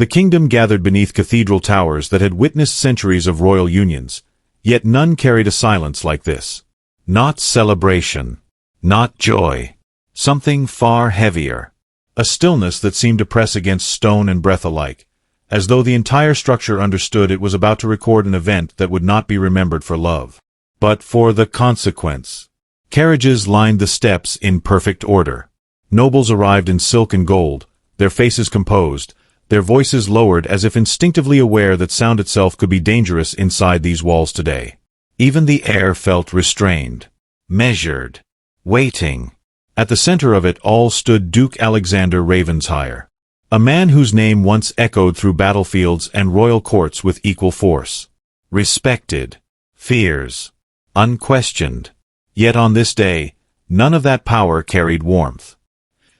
The kingdom gathered beneath cathedral towers that had witnessed centuries of royal unions, yet none carried a silence like this. Not celebration. Not joy. Something far heavier. A stillness that seemed to press against stone and breath alike, as though the entire structure understood it was about to record an event that would not be remembered for love, but for the consequence. Carriages lined the steps in perfect order. Nobles arrived in silk and gold, their faces composed, their voices lowered as if instinctively aware that sound itself could be dangerous inside these walls today. Even the air felt restrained, measured, waiting. At the center of it all stood Duke Alexander Ravenshire, a man whose name once echoed through battlefields and royal courts with equal force. Respected, fears, unquestioned. Yet on this day, none of that power carried warmth.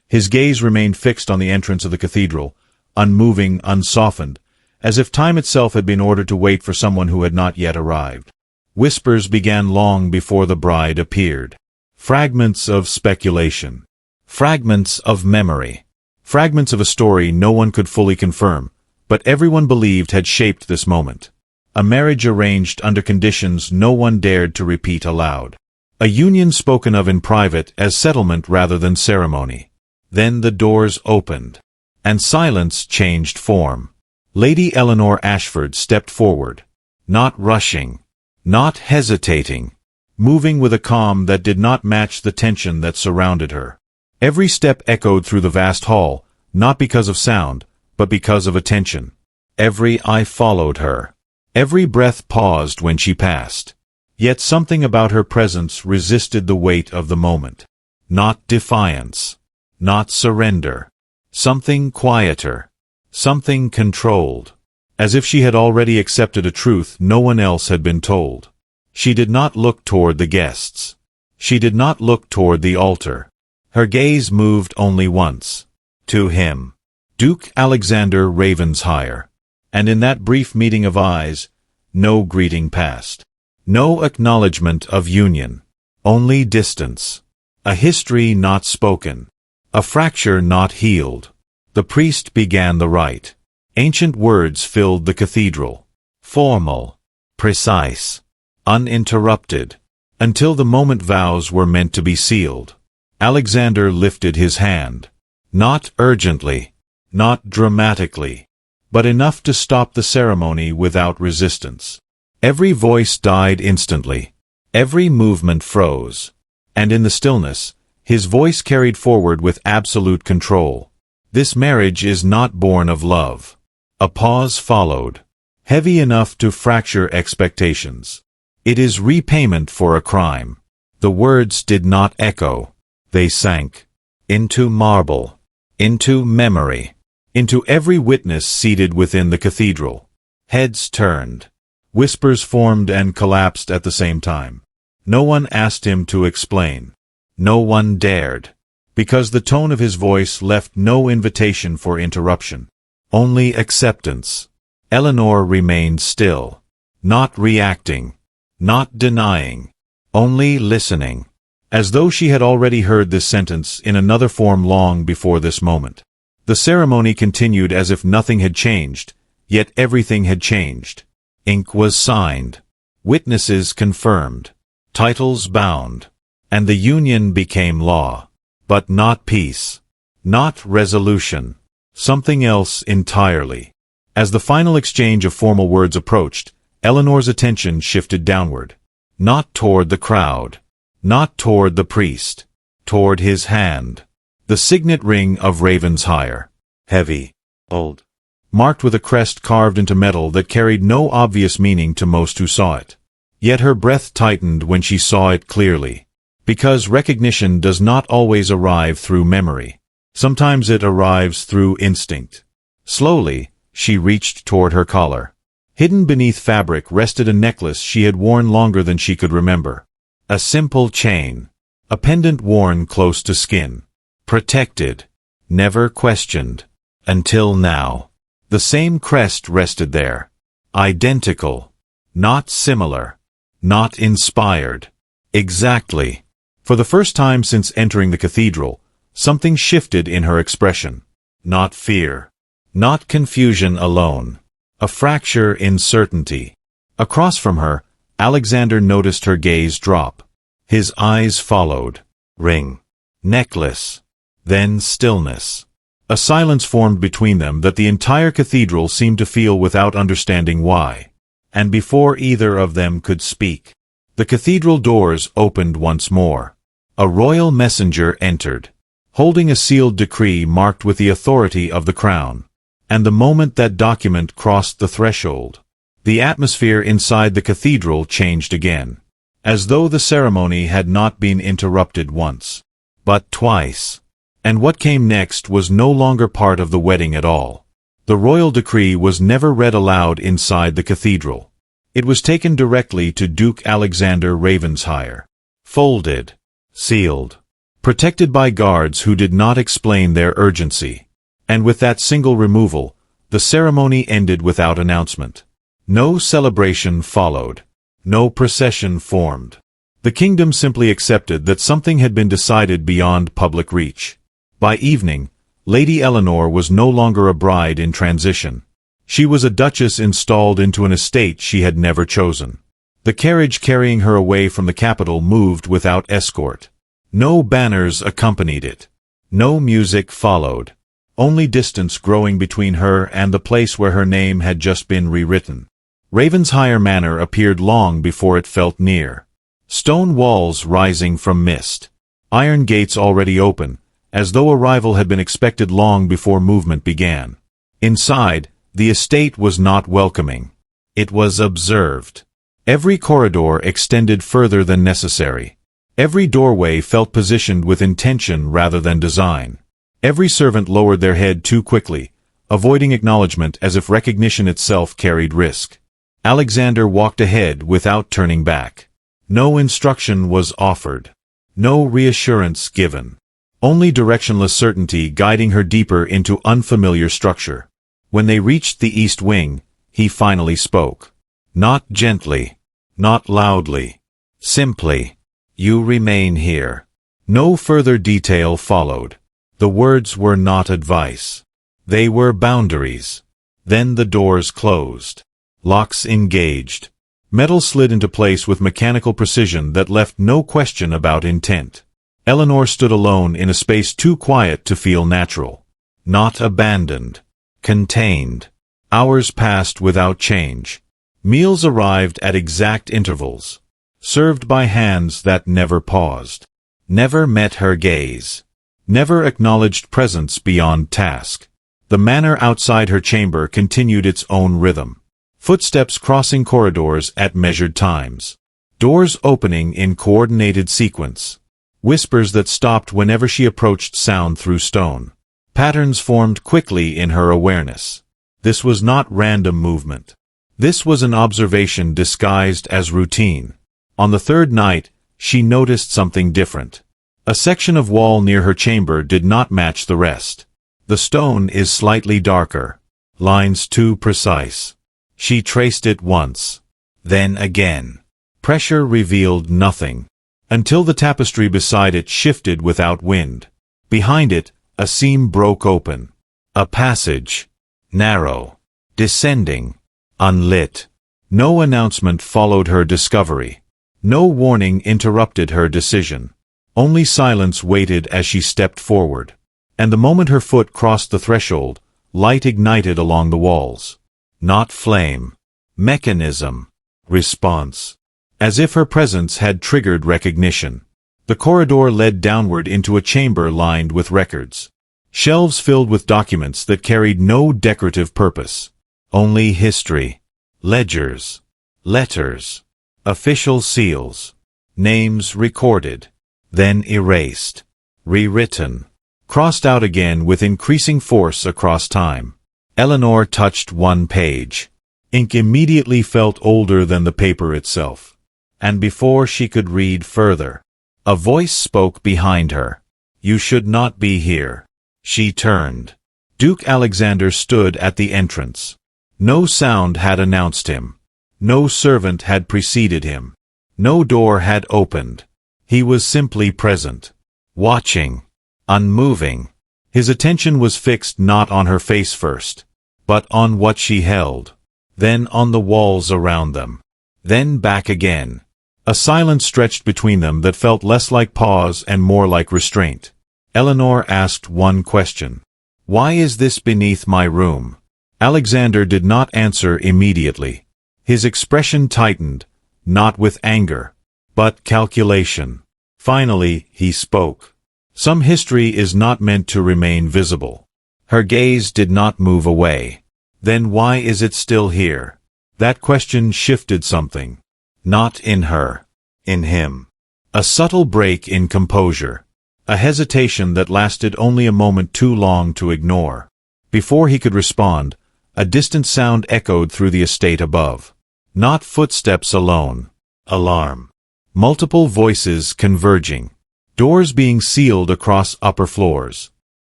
His gaze remained fixed on the entrance of the cathedral, unmoving, unsoftened, as if time itself had been ordered to wait for someone who had not yet arrived. Whispers began long before the bride appeared. Fragments of speculation. Fragments of memory. Fragments of a story no one could fully confirm, but everyone believed had shaped this moment. A marriage arranged under conditions no one dared to repeat aloud. A union spoken of in private as settlement rather than ceremony. Then the doors opened, and silence changed form. Lady Eleanor Ashford stepped forward, not rushing, not hesitating, moving with a calm that did not match the tension that surrounded her. Every step echoed through the vast hall, not because of sound, but because of attention. Every eye followed her. Every breath paused when she passed. Yet something about her presence resisted the weight of the moment. Not defiance. Not surrender. Something quieter. Something controlled. As if she had already accepted a truth no one else had been told. She did not look toward the guests. She did not look toward the altar. Her gaze moved only once. To him. Duke Alexander Ravenshire. And in that brief meeting of eyes, no greeting passed. No acknowledgement of union. Only distance. A history not spoken. A fracture not healed. The priest began the rite. Ancient words filled the cathedral. Formal. Precise. Uninterrupted. Until the moment vows were meant to be sealed. Alexander lifted his hand. Not urgently. Not dramatically. But enough to stop the ceremony without resistance. Every voice died instantly. Every movement froze. And in the stillness, his voice carried forward with absolute control. This marriage is not born of love. A pause followed, heavy enough to fracture expectations. It is repayment for a crime. The words did not echo. They sank. Into marble. Into memory. Into every witness seated within the cathedral. Heads turned. Whispers formed and collapsed at the same time. No one asked him to explain. No one dared. Because the tone of his voice left no invitation for interruption. Only acceptance. Eleanor remained still. Not reacting. Not denying. Only listening. As though she had already heard this sentence in another form long before this moment. The ceremony continued as if nothing had changed, yet everything had changed. Ink was signed. Witnesses confirmed. Titles bound. And the union became law. But not peace. Not resolution. Something else entirely. As the final exchange of formal words approached, Eleanor's attention shifted downward. Not toward the crowd. Not toward the priest. Toward his hand. The signet ring of Ravenshire. Heavy. Old. Marked with a crest carved into metal that carried no obvious meaning to most who saw it. Yet her breath tightened when she saw it clearly. Because recognition does not always arrive through memory. Sometimes it arrives through instinct. Slowly, she reached toward her collar. Hidden beneath fabric rested a necklace she had worn longer than she could remember. A simple chain. A pendant worn close to skin. Protected. Never questioned. Until now. The same crest rested there. Identical. Not similar. Not inspired. Exactly. For the first time since entering the cathedral, something shifted in her expression. Not fear. Not confusion alone. A fracture in certainty. Across from her, Alexander noticed her gaze drop. His eyes followed. Ring. Necklace. Then stillness. A silence formed between them that the entire cathedral seemed to feel without understanding why. And before either of them could speak, the cathedral doors opened once more. A royal messenger entered, holding a sealed decree marked with the authority of the crown. And the moment that document crossed the threshold, the atmosphere inside the cathedral changed again, as though the ceremony had not been interrupted once, but twice. And what came next was no longer part of the wedding at all. The royal decree was never read aloud inside the cathedral. It was taken directly to Duke Alexander Ravenshire. Folded. Sealed. Protected by guards who did not explain their urgency. And with that single removal, the ceremony ended without announcement. No celebration followed. No procession formed. The kingdom simply accepted that something had been decided beyond public reach. By evening, Lady Eleanor was no longer a bride in transition. She was a duchess installed into an estate she had never chosen. The carriage carrying her away from the capital moved without escort. No banners accompanied it. No music followed. Only distance growing between her and the place where her name had just been rewritten. Ravenshire Manor appeared long before it felt near. Stone walls rising from mist. Iron gates already open, as though arrival had been expected long before movement began. Inside, the estate was not welcoming. It was observed. Every corridor extended further than necessary. Every doorway felt positioned with intention rather than design. Every servant lowered their head too quickly, avoiding acknowledgement as if recognition itself carried risk. Alexander walked ahead without turning back. No instruction was offered. No reassurance given. Only directionless certainty guiding her deeper into unfamiliar structure. When they reached the east wing, he finally spoke. Not gently. Not loudly. Simply. You remain here. No further detail followed. The words were not advice. They were boundaries. Then the doors closed. Locks engaged. Metal slid into place with mechanical precision that left no question about intent. Eleanor stood alone in a space too quiet to feel natural. Not abandoned. Contained. Hours passed without change. Meals arrived at exact intervals. Served by hands that never paused. Never met her gaze. Never acknowledged presence beyond task. The manor outside her chamber continued its own rhythm. Footsteps crossing corridors at measured times. Doors opening in coordinated sequence. Whispers that stopped whenever she approached sound through stone. Patterns formed quickly in her awareness. This was not random movement. This was an observation disguised as routine. On the third night, she noticed something different. A section of wall near her chamber did not match the rest. The stone is slightly darker. Lines too precise. She traced it once. Then again. Pressure revealed nothing. Until the tapestry beside it shifted without wind. Behind it, a seam broke open. A passage. Narrow. Descending. Unlit. No announcement followed her discovery. No warning interrupted her decision. Only silence waited as she stepped forward. And the moment her foot crossed the threshold, light ignited along the walls. Not flame. Mechanism. Response. As if her presence had triggered recognition. The corridor led downward into a chamber lined with records. Shelves filled with documents that carried no decorative purpose. Only history. Ledgers. Letters. Official seals. Names recorded. Then erased. Rewritten. Crossed out again with increasing force across time. Eleanor touched one page. Ink immediately felt older than the paper itself. And before she could read further, a voice spoke behind her. You should not be here. She turned. Duke Alexander stood at the entrance. No sound had announced him. No servant had preceded him. No door had opened. He was simply present. Watching. Unmoving. His attention was fixed not on her face first, but on what she held, then on the walls around them, then back again. A silence stretched between them that felt less like pause and more like restraint. Eleanor asked one question. "Why is this beneath my room?" Alexander did not answer immediately. His expression tightened, not with anger, but calculation. Finally, he spoke. "Some history is not meant to remain visible." Her gaze did not move away. "Then why is it still here?" That question shifted something. Not in her. In him. A subtle break in composure. A hesitation that lasted only a moment too long to ignore. Before he could respond, a distant sound echoed through the estate above. Not footsteps alone. Alarm. Multiple voices converging. Doors being sealed across upper floors.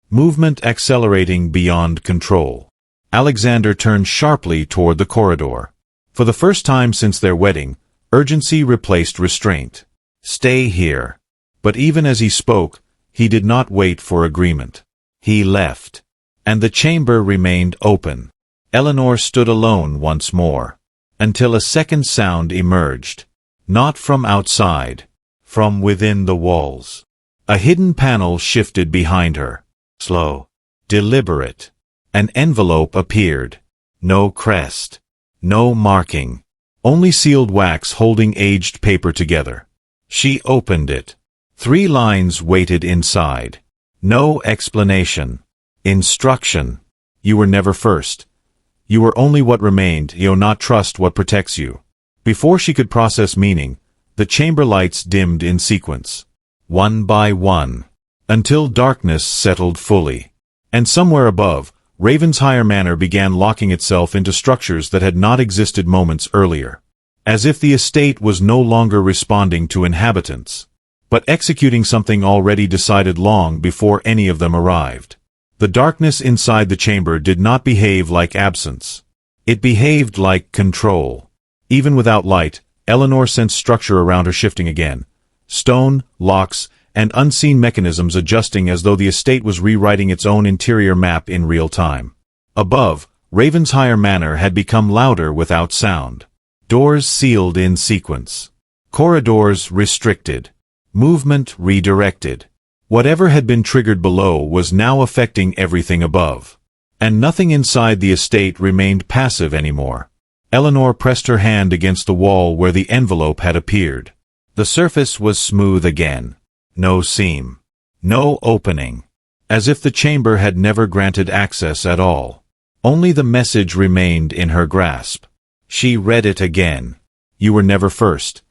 Movement accelerating beyond control. Alexander turned sharply toward the corridor. For the first time since their wedding, urgency replaced restraint. "Stay here." But even as he spoke, he did not wait for agreement. He left. And the chamber remained open. Eleanor stood alone once more. Until a second sound emerged. Not from outside. From within the walls. A hidden panel shifted behind her. Slow. Deliberate. An envelope appeared. No crest. No marking. Only sealed wax holding aged paper together. She opened it. 3 lines waited inside. No explanation. Instruction. "You were never first. You were only what remained. You not trust what protects you." Before she could process meaning, the chamber lights dimmed in sequence. One by one. Until darkness settled fully. And somewhere above, Ravenshire Manor began locking itself into structures that had not existed moments earlier. As if the estate was no longer responding to inhabitants, but executing something already decided long before any of them arrived. The darkness inside the chamber did not behave like absence. It behaved like control. Even without light, Eleanor sensed structure around her shifting again. Stone, locks, and unseen mechanisms adjusting as though the estate was rewriting its own interior map in real time. Above, Ravenshire Manor had become louder without sound. Doors sealed in sequence. Corridors restricted. Movement redirected. Whatever had been triggered below was now affecting everything above. And nothing inside the estate remained passive anymore. Eleanor pressed her hand against the wall where the envelope had appeared. The surface was smooth again. No seam. No opening. As if the chamber had never granted access at all. Only the message remained in her grasp. She read it again. "You were never first.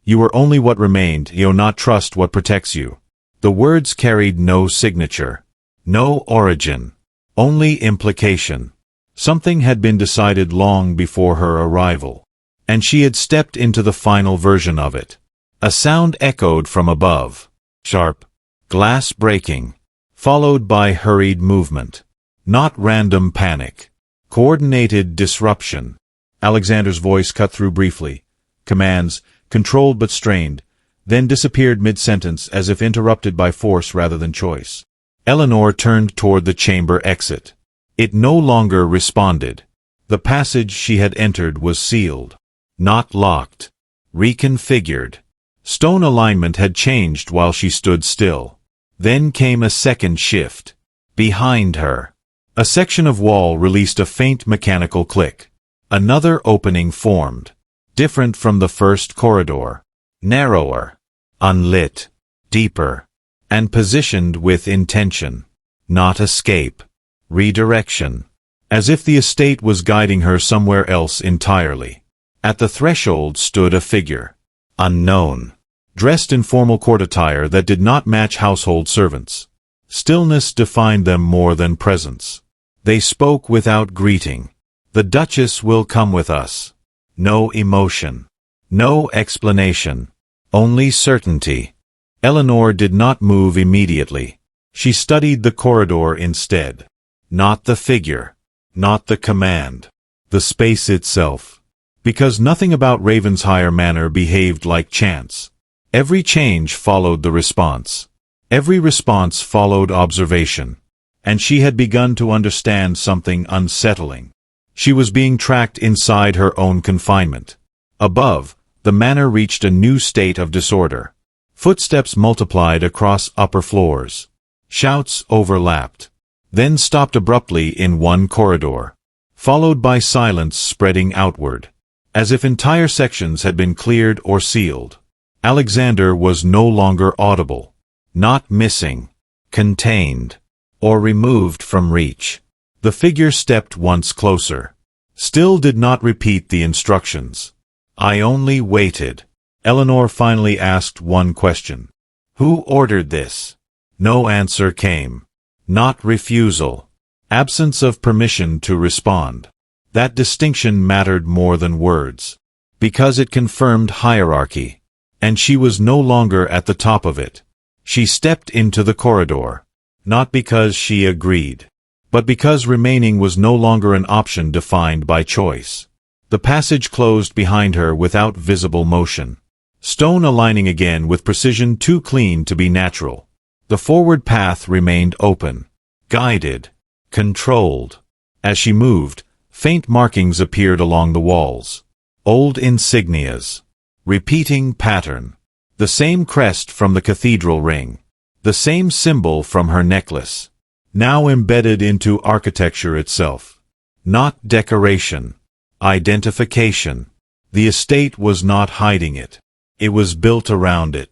You were only what remained. You not trust what protects you." The words carried no signature. No origin. Only implication. Something had been decided long before her arrival. And she had stepped into the final version of it. A sound echoed from above. Sharp. Glass breaking. Followed by hurried movement. Not random panic. Coordinated disruption. Alexander's voice cut through briefly. Commands, controlled but strained, then disappeared mid-sentence as if interrupted by force rather than choice. Eleanor turned toward the chamber exit. It no longer responded. The passage she had entered was sealed. Not locked. Reconfigured. Stone alignment had changed while she stood still. Then came a second shift. Behind her. A section of wall released a faint mechanical click. Another opening formed. Different from the first corridor. Narrower. Unlit. Deeper. And positioned with intention. Not escape. Redirection. As if the estate was guiding her somewhere else entirely. At the threshold stood a figure. Unknown. Dressed in formal court attire that did not match household servants. Stillness defined them more than presence. They spoke without greeting. "The Duchess will come with us." No emotion. No explanation. Only certainty. Eleanor did not move immediately. She studied the corridor instead. Not the figure. Not the command. The space itself. Because nothing about Ravenshire Manor behaved like chance. Every change followed the response. Every response followed observation. and she had begun to understand something unsettling. She was being tracked inside her own confinement. Above, the manor reached a new state of disorder. Footsteps multiplied across upper floors. Shouts overlapped, then stopped abruptly in one corridor, followed by silence spreading outward, as if entire sections had been cleared or sealed. Alexander was no longer audible, not missing, contained, or removed from reach. The figure stepped once closer. Still did not repeat the instructions. I only waited. Eleanor finally asked one question. Who ordered this? No answer came. Not refusal. Absence of permission to respond. That distinction mattered more than words, because it confirmed hierarchy, and she was no longer at the top of it. She stepped into the corridor, not because she agreed, but because remaining was no longer an option defined by choice. The passage closed behind her without visible motion, stone aligning again with precision too clean to be natural. The forward path remained open, guided, controlled. As she moved, faint markings appeared along the walls. Old insignias. Repeating pattern. The same crest from the cathedral ring. The same symbol from her necklace. Now embedded into architecture itself. Not decoration. Identification. The estate was not hiding it. It was built around it.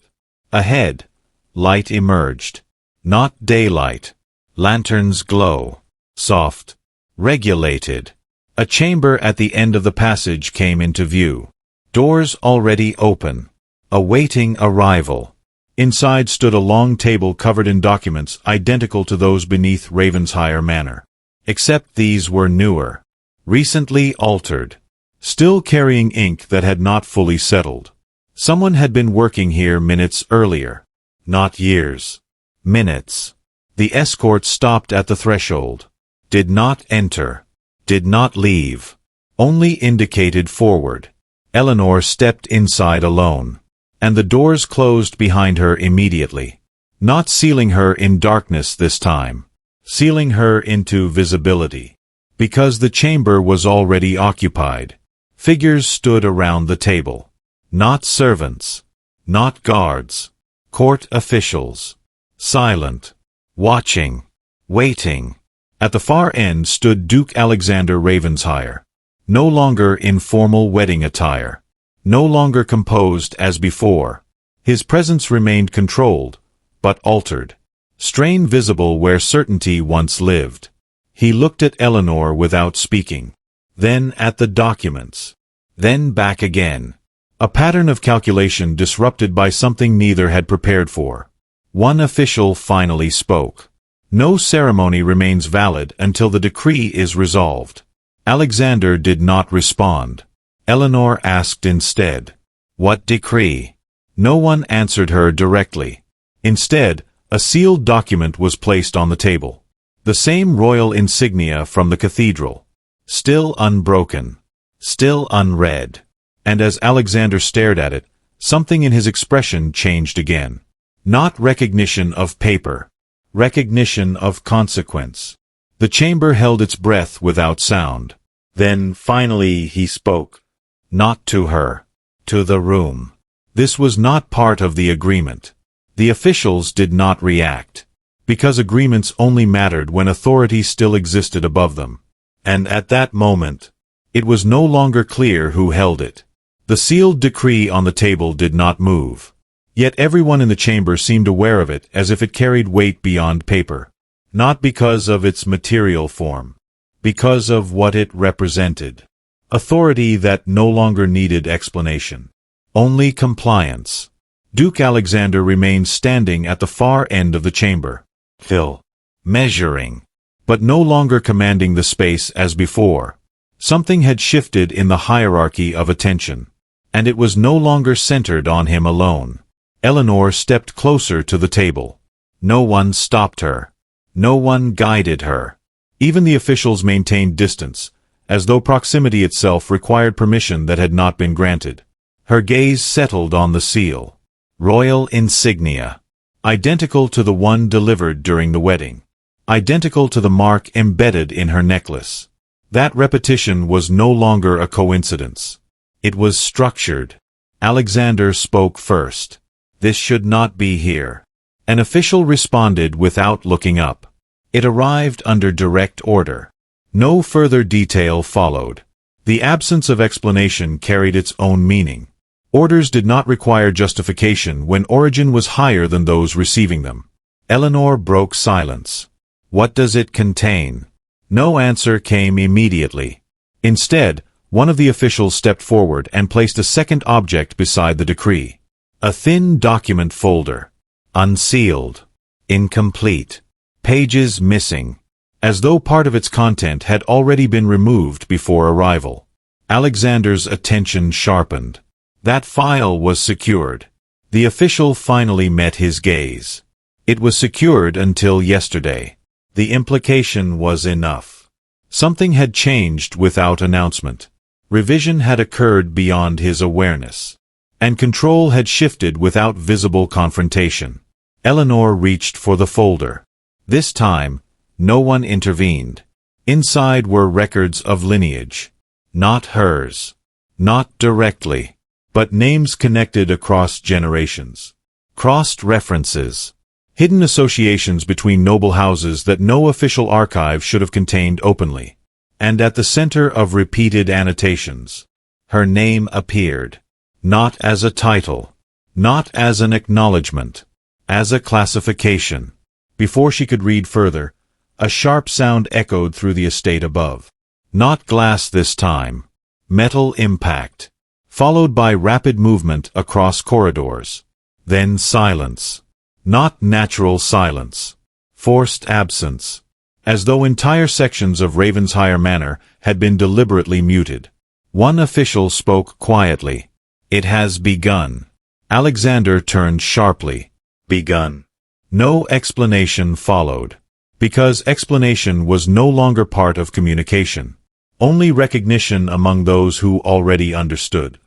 Ahead, light emerged. Not daylight. Lanterns glow. Soft. Regulated. A chamber at the end of the passage came into view. Doors already open. Awaiting arrival. Inside stood a long table covered in documents identical to those beneath Ravenshire Manor. Except these were newer. Recently altered. Still carrying ink that had not fully settled. Someone had been working here minutes earlier. Not years. Minutes. The escort stopped at the threshold. Did not enter. Did not leave. Only indicated forward. Eleanor stepped inside alone. And the doors closed behind her immediately. Not sealing her in darkness this time. Sealing her into visibility. Because the chamber was already occupied. Figures stood around the table. Not servants. Not guards. Court officials. Silent. Watching. Waiting. At the far end stood Duke Alexander Ravenshire. No longer in formal wedding attire. No longer composed as before. His presence remained controlled, but altered. Strain visible where certainty once lived. He looked at Eleanor without speaking. Then at the documents. Then back again. A pattern of calculation disrupted by something neither had prepared for. One official finally spoke. No ceremony remains valid until the decree is resolved. Alexander did not respond. Eleanor asked instead. What decree? No one answered her directly. Instead, a sealed document was placed on the table. The same royal insignia from the cathedral. Still unbroken. Still unread. And as Alexander stared at it, something in his expression changed again. Not recognition of paper. Recognition of consequence. The chamber held its breath without sound. Then, finally, he spoke. Not to her. To the room. This was not part of the agreement. The officials did not react. Because agreements only mattered when authority still existed above them. And at that moment, it was no longer clear who held it. The sealed decree on the table did not move. Yet everyone in the chamber seemed aware of it as if it carried weight beyond paper. Not because of its material form. Because of what it represented. Authority that no longer needed explanation. Only compliance. Duke Alexander remained standing at the far end of the chamber. Still. Measuring. But no longer commanding the space as before. Something had shifted in the hierarchy of attention. And it was no longer centered on him alone. Eleanor stepped closer to the table. No one stopped her. No one guided her. Even the officials maintained distance, as though proximity itself required permission that had not been granted. Her gaze settled on the seal. Royal insignia. Identical to the one delivered during the wedding. identical to the mark embedded in her necklace. That repetition was no longer a coincidence. It was structured. Alexander spoke first. "This should not be here." An official responded without looking up. It arrived under direct order. No further detail followed. The absence of explanation carried its own meaning. Orders did not require justification when origin was higher than those receiving them. Eleanor broke silence. "What does it contain?" No answer came immediately. Instead, one of the officials stepped forward and placed a second object beside the decree. A thin document folder. Unsealed. Incomplete. Pages missing. As though part of its content had already been removed before arrival. Alexander's attention sharpened. That file was secured. The official finally met his gaze. It was secured until yesterday. The implication was enough. Something had changed without announcement. Revision had occurred beyond his awareness. And control had shifted without visible confrontation. Eleanor reached for the folder. This time, no one intervened. Inside were records of lineage. Not hers. Not directly. But names connected across generations. Crossed references. Hidden associations between noble houses that no official archive should have contained openly. And at the center of repeated annotations, her name appeared. Not as a title. Not as an acknowledgement. As a classification. Before she could read further, a sharp sound echoed through the estate above. Not glass this time. Metal impact. Followed by rapid movement across corridors. Then silence. Not natural silence. Forced absence. As though entire sections of Ravenshire Manor had been deliberately muted. One official spoke quietly. "It has begun." Alexander turned sharply. "Begun." No explanation followed. Because explanation was no longer part of communication. Only recognition among those who already understood.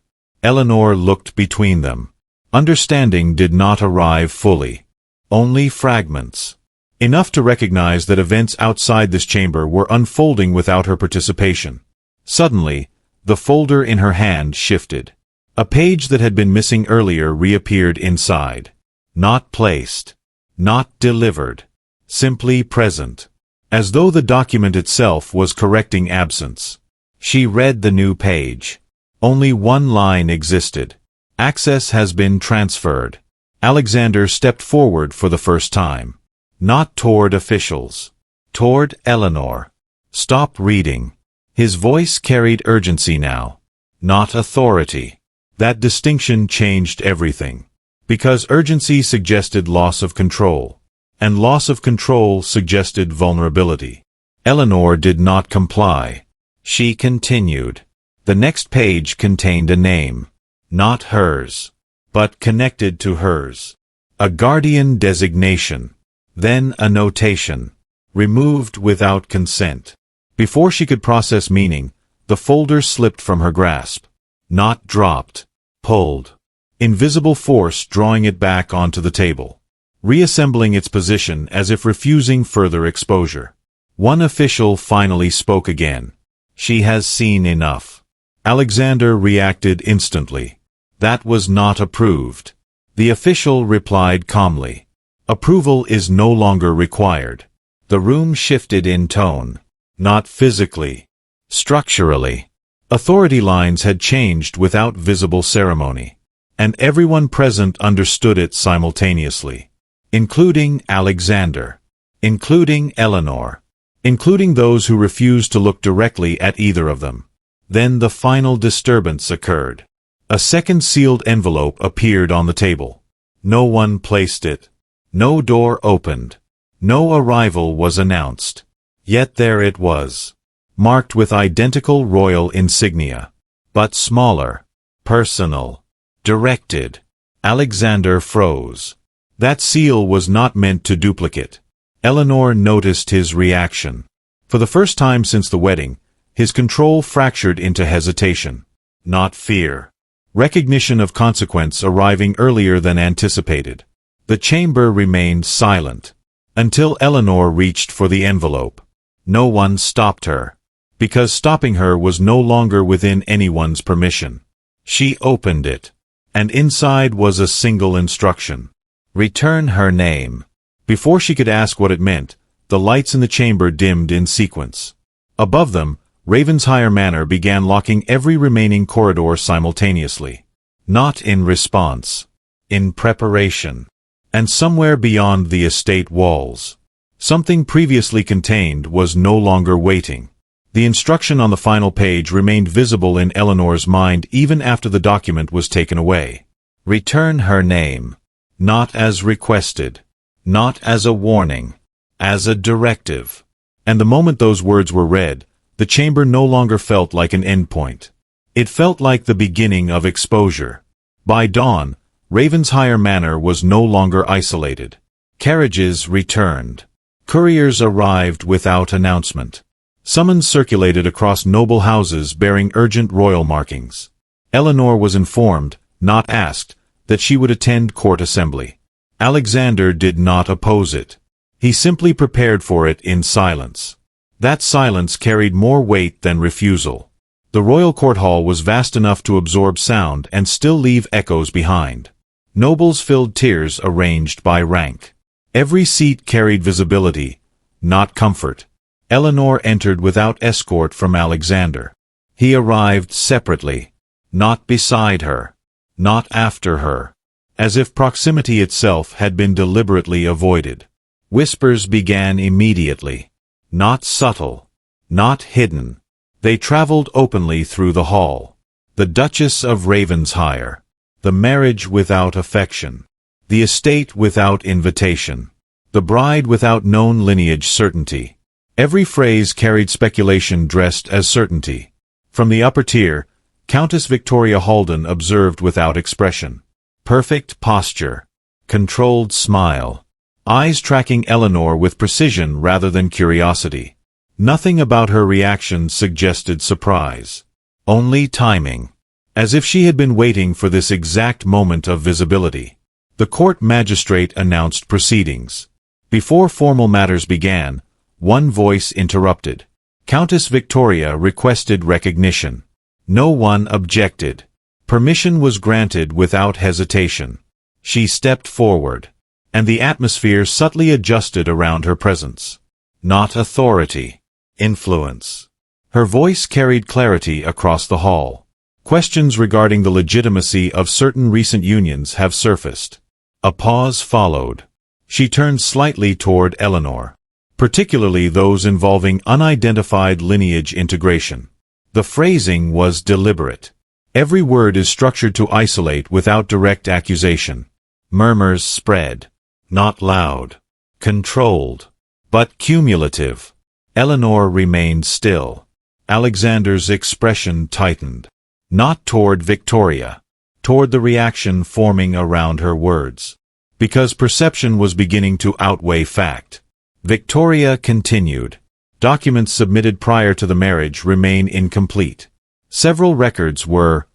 Eleanor looked between them. Understanding did not arrive fully. Only fragments. Enough to recognize that events outside this chamber were unfolding without her participation. Suddenly, the folder in her hand shifted. A page that had been missing earlier reappeared inside. Not placed. Not delivered. Simply present. As though the document itself was correcting absence. She read the new page. Only one line existed. "Access has been transferred." Alexander stepped forward for the first time. Not toward officials. Toward Eleanor. "Stop reading." His voice carried urgency now. Not authority. That distinction changed everything. Because urgency suggested loss of control. And loss of control suggested vulnerability. Eleanor did not comply. She continued. The next page contained a name. Not hers. But connected to hers. A guardian designation. Then a notation. Removed without consent. Before she could process meaning, the folder slipped from her grasp. Not dropped. Pulled. Invisible force drawing it back onto the table. Reassembling its position as if refusing further exposure. One official finally spoke again. "She has seen enough." Alexander reacted instantly. That was not approved. The official replied calmly. Approval is no longer required. The room shifted in tone. Not physically. Structurally. Authority lines had changed without visible ceremony. And everyone present understood it simultaneously. Including Alexander. Including Eleanor. Including those who refused to look directly at either of them. Then the final disturbance occurred. A second sealed envelope appeared on the table. No one placed it. No door opened. No arrival was announced. Yet there it was. Marked with identical royal insignia. But smaller. Personal. Directed. Alexander froze. That seal was not meant to duplicate. Eleanor noticed his reaction. For the first time since the wedding, his control fractured into hesitation. Not fear. Recognition of consequence arriving earlier than anticipated. The chamber remained silent. until Eleanor reached for the envelope. No one stopped her, because stopping her was no longer within anyone's permission. She opened it, and inside was a single instruction. Return her name. Before she could ask what it meant, the lights in the chamber dimmed in sequence. Above them, Ravenshire Manor began locking every remaining corridor simultaneously. Not in response. In preparation. And somewhere beyond the estate walls, something previously contained was no longer waiting. The instruction on the final page remained visible in Eleanor's mind even after the document was taken away. Return her name. Not as requested. Not as a warning. As a directive. And the moment those words were read, the chamber no longer felt like an endpoint. It felt like the beginning of exposure. By dawn, Ravenshire Manor was no longer isolated. Carriages returned. Couriers arrived without announcement. Summons circulated across noble houses bearing urgent royal markings. Eleanor was informed, not asked, that she would attend court assembly. Alexander did not oppose it. He simply prepared for it in silence. That silence carried more weight than refusal. The royal court hall was vast enough to absorb sound and still leave echoes behind. Nobles filled tiers arranged by rank. Every seat carried visibility, not comfort. Eleanor entered without escort from Alexander. He arrived separately, not beside her, not after her, as if proximity itself had been deliberately avoided. Whispers began immediately, not subtle, not hidden. They traveled openly through the hall. The Duchess of Ravenshire. The marriage without affection. The estate without invitation. The bride without known lineage certainty. Every phrase carried speculation dressed as certainty. From the upper tier, Countess Victoria Halden observed without expression. Perfect posture. Controlled smile. Eyes tracking Eleanor with precision rather than curiosity. Nothing about her reaction suggested surprise. Only timing. As if she had been waiting for this exact moment of visibility. The court magistrate announced proceedings. Before formal matters began, one voice interrupted. Countess Victoria requested recognition. No one objected. Permission was granted without hesitation. She stepped forward, and the atmosphere subtly adjusted around her presence. Not authority. Influence. Her voice carried clarity across the hall. Questions regarding the legitimacy of certain recent unions have surfaced. A pause followed. She turned slightly toward Eleanor, particularly those involving unidentified lineage integration. The phrasing was deliberate. Every word is structured to isolate without direct accusation. Murmurs spread. Not loud. Controlled. But cumulative. Eleanor remained still. Alexander's expression tightened. Not toward Victoria. Toward the reaction forming around her words. Because perception was beginning to outweigh fact. Victoria continued. Documents submitted prior to the marriage remain incomplete. Several records were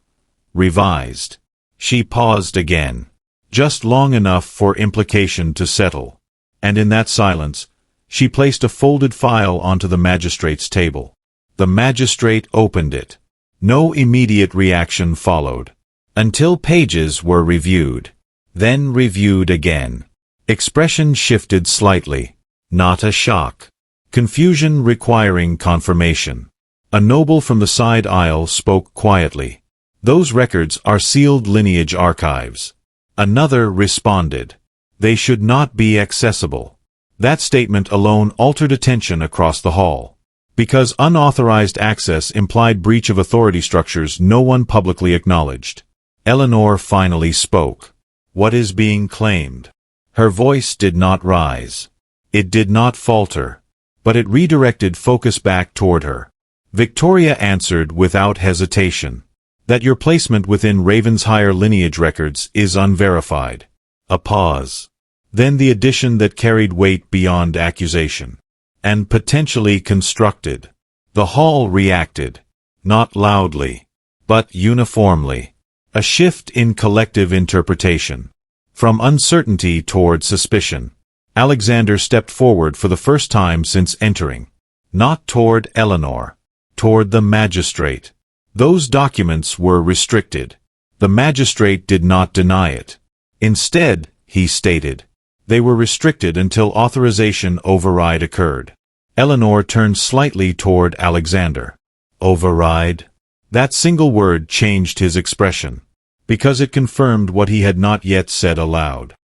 revised. She paused again. Just long enough for implication to settle. And in that silence, she placed a folded file onto the magistrate's table. The magistrate opened it. No immediate reaction followed. Until pages were reviewed. Then reviewed again. Expression shifted slightly. Not a shock. Confusion requiring confirmation. A noble from the side aisle spoke quietly. Those records are sealed lineage archives. Another responded. They should not be accessible. That statement alone altered attention across the hall. Because unauthorized access implied breach of authority structures no one publicly acknowledged. Eleanor finally spoke. What is being claimed? Her voice did not rise. It did not falter. But it redirected focus back toward her. Victoria answered without hesitation. That your placement within Ravenshire lineage records is unverified. A pause. Then the addition that carried weight beyond accusation. And potentially constructed. The hall reacted. Not loudly. But uniformly. A shift in collective interpretation. From uncertainty toward suspicion. Alexander stepped forward for the first time since entering. Not toward Eleanor. Toward the magistrate. Those documents were restricted. The magistrate did not deny it. Instead, he stated, they were restricted until authorization override occurred. Eleanor turned slightly toward Alexander. Override? That single word changed his expression, because it confirmed what he had not yet said aloud.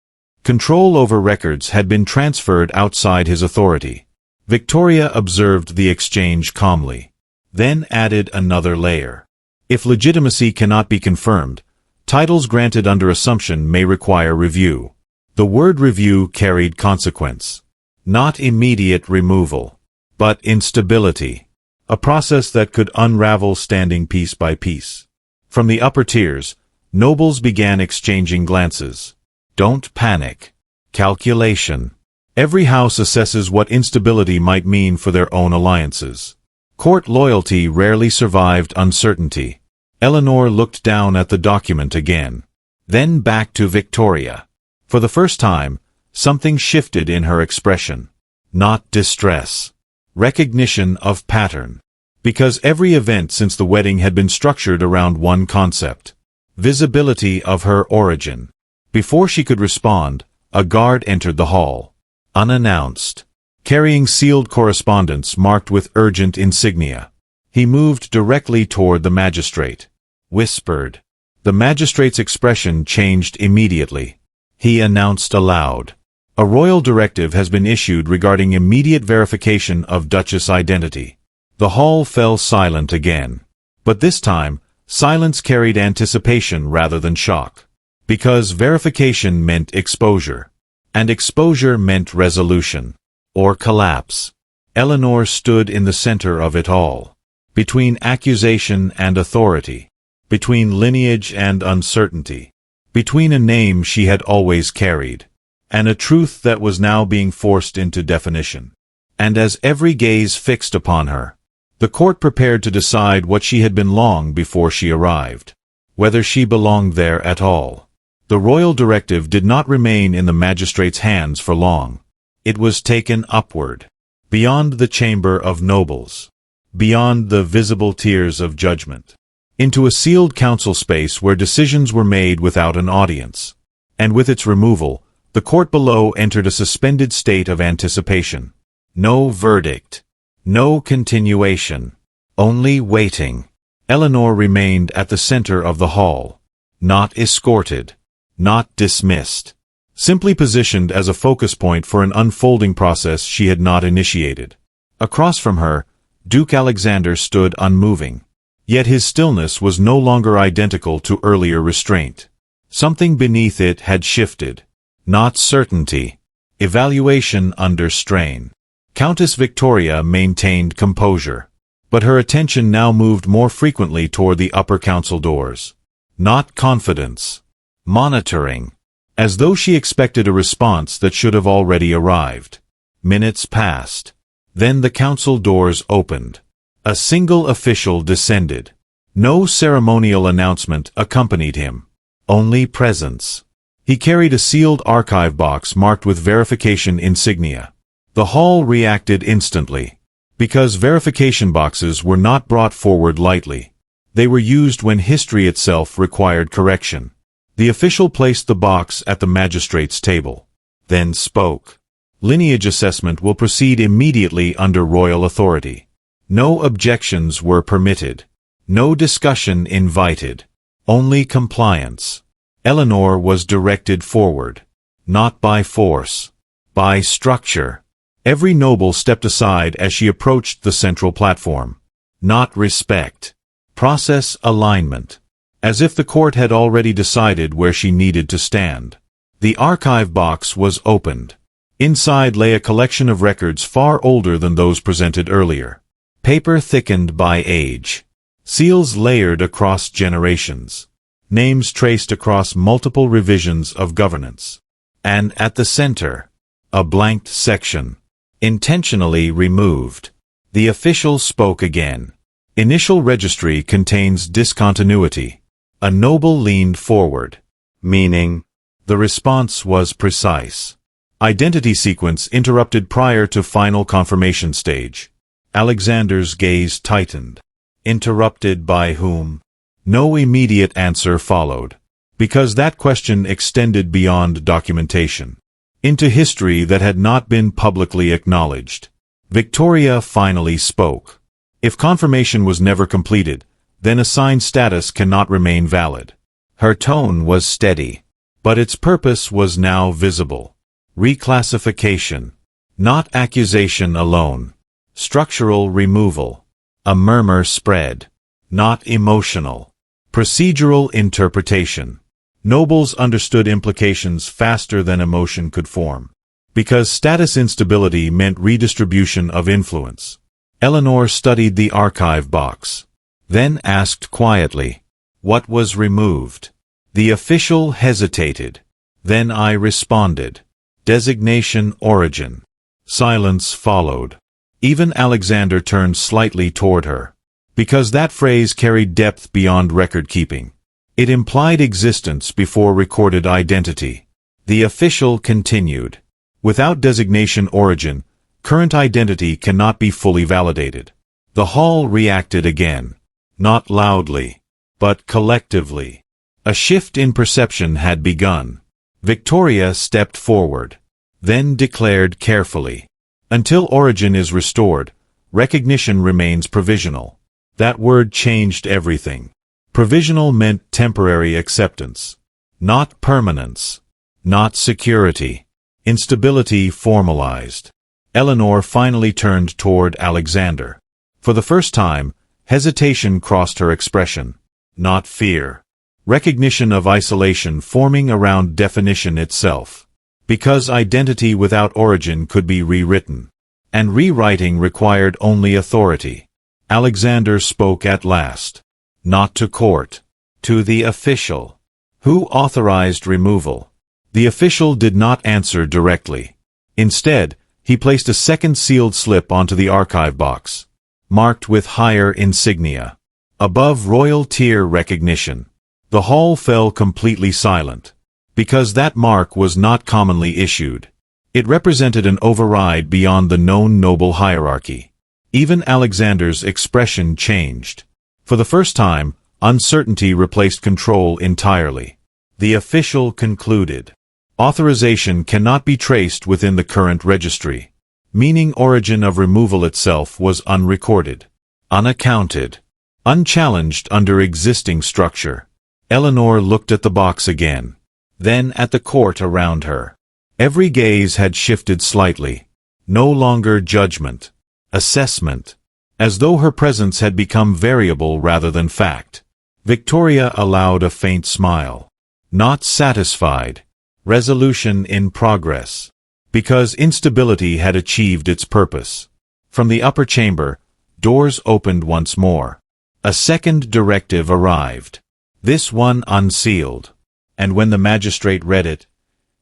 Control over records had been transferred outside his authority. Victoria observed the exchange calmly, then added another layer. If legitimacy cannot be confirmed, titles granted under assumption may require review. The word review carried consequence. Not immediate removal, but instability. A process that could unravel standing piece by piece. From the upper tiers, nobles began exchanging glances. Don't panic. Calculation. Every house assesses what instability might mean for their own alliances. Court loyalty rarely survived uncertainty. Eleanor looked down at the document again, then back to Victoria. For the first time, something shifted in her expression. Not distress. Recognition of pattern. Because every event since the wedding had been structured around one concept. Visibility of her origin. Before she could respond, a guard entered the hall. Unannounced. Carrying sealed correspondence marked with urgent insignia. He moved directly toward the magistrate. Whispered. The magistrate's expression changed immediately. He announced aloud. A royal directive has been issued regarding immediate verification of Duchess identity. The hall fell silent again. But this time, silence carried anticipation rather than shock. Because verification meant exposure. And exposure meant resolution. Or collapse. Eleanor stood in the center of it all. Between accusation and authority. Between lineage and uncertainty. Between a name she had always carried. And a truth that was now being forced into definition. And as every gaze fixed upon her, the court prepared to decide what she had been long before she arrived. Whether she belonged there at all. The royal directive did not remain in the magistrate's hands for long. It was taken upward. Beyond the chamber of nobles. Beyond the visible tiers of judgment. Into a sealed council space where decisions were made without an audience. And with its removal, the court below entered a suspended state of anticipation. No verdict. No continuation. Only waiting. Eleanor remained at the center of the hall. Not escorted. Not dismissed. Simply positioned as a focus point for an unfolding process she had not initiated. Across from her, Duke Alexander stood unmoving. Yet his stillness was no longer identical to earlier restraint. Something beneath it had shifted. Not certainty. Evaluation under strain. Countess Victoria maintained composure. But her attention now moved more frequently toward the upper council doors. Not confidence. Monitoring. As though she expected a response that should have already arrived. Minutes passed. Then the council doors opened. A single official descended. No ceremonial announcement accompanied him. Only presence. He carried a sealed archive box marked with verification insignia. The hall reacted instantly. Because verification boxes were not brought forward lightly. They were used when history itself required correction. The official placed the box at the magistrate's table. Then spoke. Lineage assessment will proceed immediately under royal authority. No objections were permitted. No discussion invited. Only compliance. Eleanor was directed forward. Not by force. By structure. Every noble stepped aside as she approached the central platform. Not respect. Process alignment. As if the court had already decided where she needed to stand. The archive box was opened. Inside lay a collection of records far older than those presented earlier. Paper thickened by age. Seals layered across generations. Names traced across multiple revisions of governance. And at the center, a blanked section. Intentionally removed. The official spoke again. Initial registry contains discontinuity. A noble leaned forward. Meaning? The response was precise. Identity sequence interrupted prior to final confirmation stage. Alexander's gaze tightened. Interrupted by whom? No immediate answer followed, because that question extended beyond documentation, into history that had not been publicly acknowledged. Victoria finally spoke. If confirmation was never completed, then assigned status cannot remain valid. Her tone was steady, but its purpose was now visible. Reclassification. Not accusation alone. Structural removal. A murmur spread. Not emotional. Procedural interpretation. Nobles understood implications faster than emotion could form, because status instability meant redistribution of influence. Eleanor studied the archive box, then asked quietly, "What was removed?" The official hesitated. Then I responded, "Designation origin." Silence followed. Even Alexander turned slightly toward her, because that phrase carried depth beyond record-keeping. It implied existence before recorded identity. The official continued, "Without designation origin, current identity cannot be fully validated." The hall reacted again, not loudly, but collectively. A shift in perception had begun. Victoria stepped forward, then declared carefully, "Until origin is restored, recognition remains provisional." That word changed everything. Provisional meant temporary acceptance, not permanence, not security. Instability formalized. Eleanor finally turned toward Alexander. For the first time, hesitation crossed her expression, not fear. Recognition of isolation forming around definition itself. Because identity without origin could be rewritten, and rewriting required only authority. Alexander spoke at last. Not to court. To the official. Who authorized removal? The official did not answer directly. Instead, he placed a second sealed slip onto the archive box, marked with higher insignia. Above royal tier recognition. The hall fell completely silent, because that mark was not commonly issued. It represented an override beyond the known noble hierarchy. Even Alexander's expression changed. For the first time, uncertainty replaced control entirely. The official concluded. Authorization cannot be traced within the current registry, meaning origin of removal itself was unrecorded, unaccounted, unchallenged under existing structure. Eleanor looked at the box again, then at the court around her. Every gaze had shifted slightly. No longer judgment, assessment, as though her presence had become variable rather than fact. Victoria allowed a faint smile. Not satisfied. Resolution in progress. Because instability had achieved its purpose. From the upper chamber, doors opened once more. A second directive arrived. This one unsealed. And when the magistrate read it,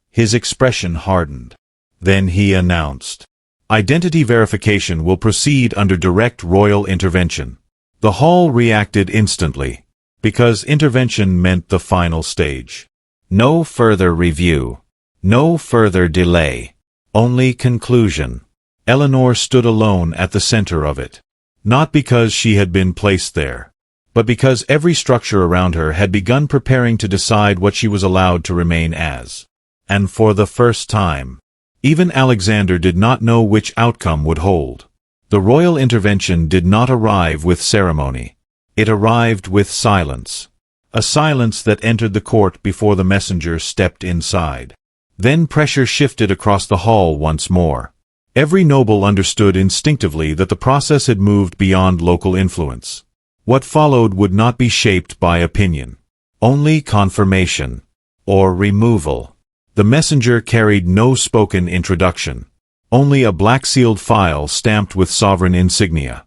his expression hardened. Then he announced, "Identity verification will proceed under direct royal intervention." The hall reacted instantly, because intervention meant the final stage. No further review. No further delay. Only conclusion. Eleanor stood alone at the center of it. Not because she had been placed there, but because every structure around her had begun preparing to decide what she was allowed to remain as. And for the first time, even Alexander did not know which outcome would hold. The royal intervention did not arrive with ceremony. It arrived with silence. A silence that entered the court before the messenger stepped inside. Then pressure shifted across the hall once more. Every noble understood instinctively that the process had moved beyond local influence. What followed would not be shaped by opinion. Only confirmation. Or removal. The messenger carried no spoken introduction. Only a black-sealed file stamped with sovereign insignia.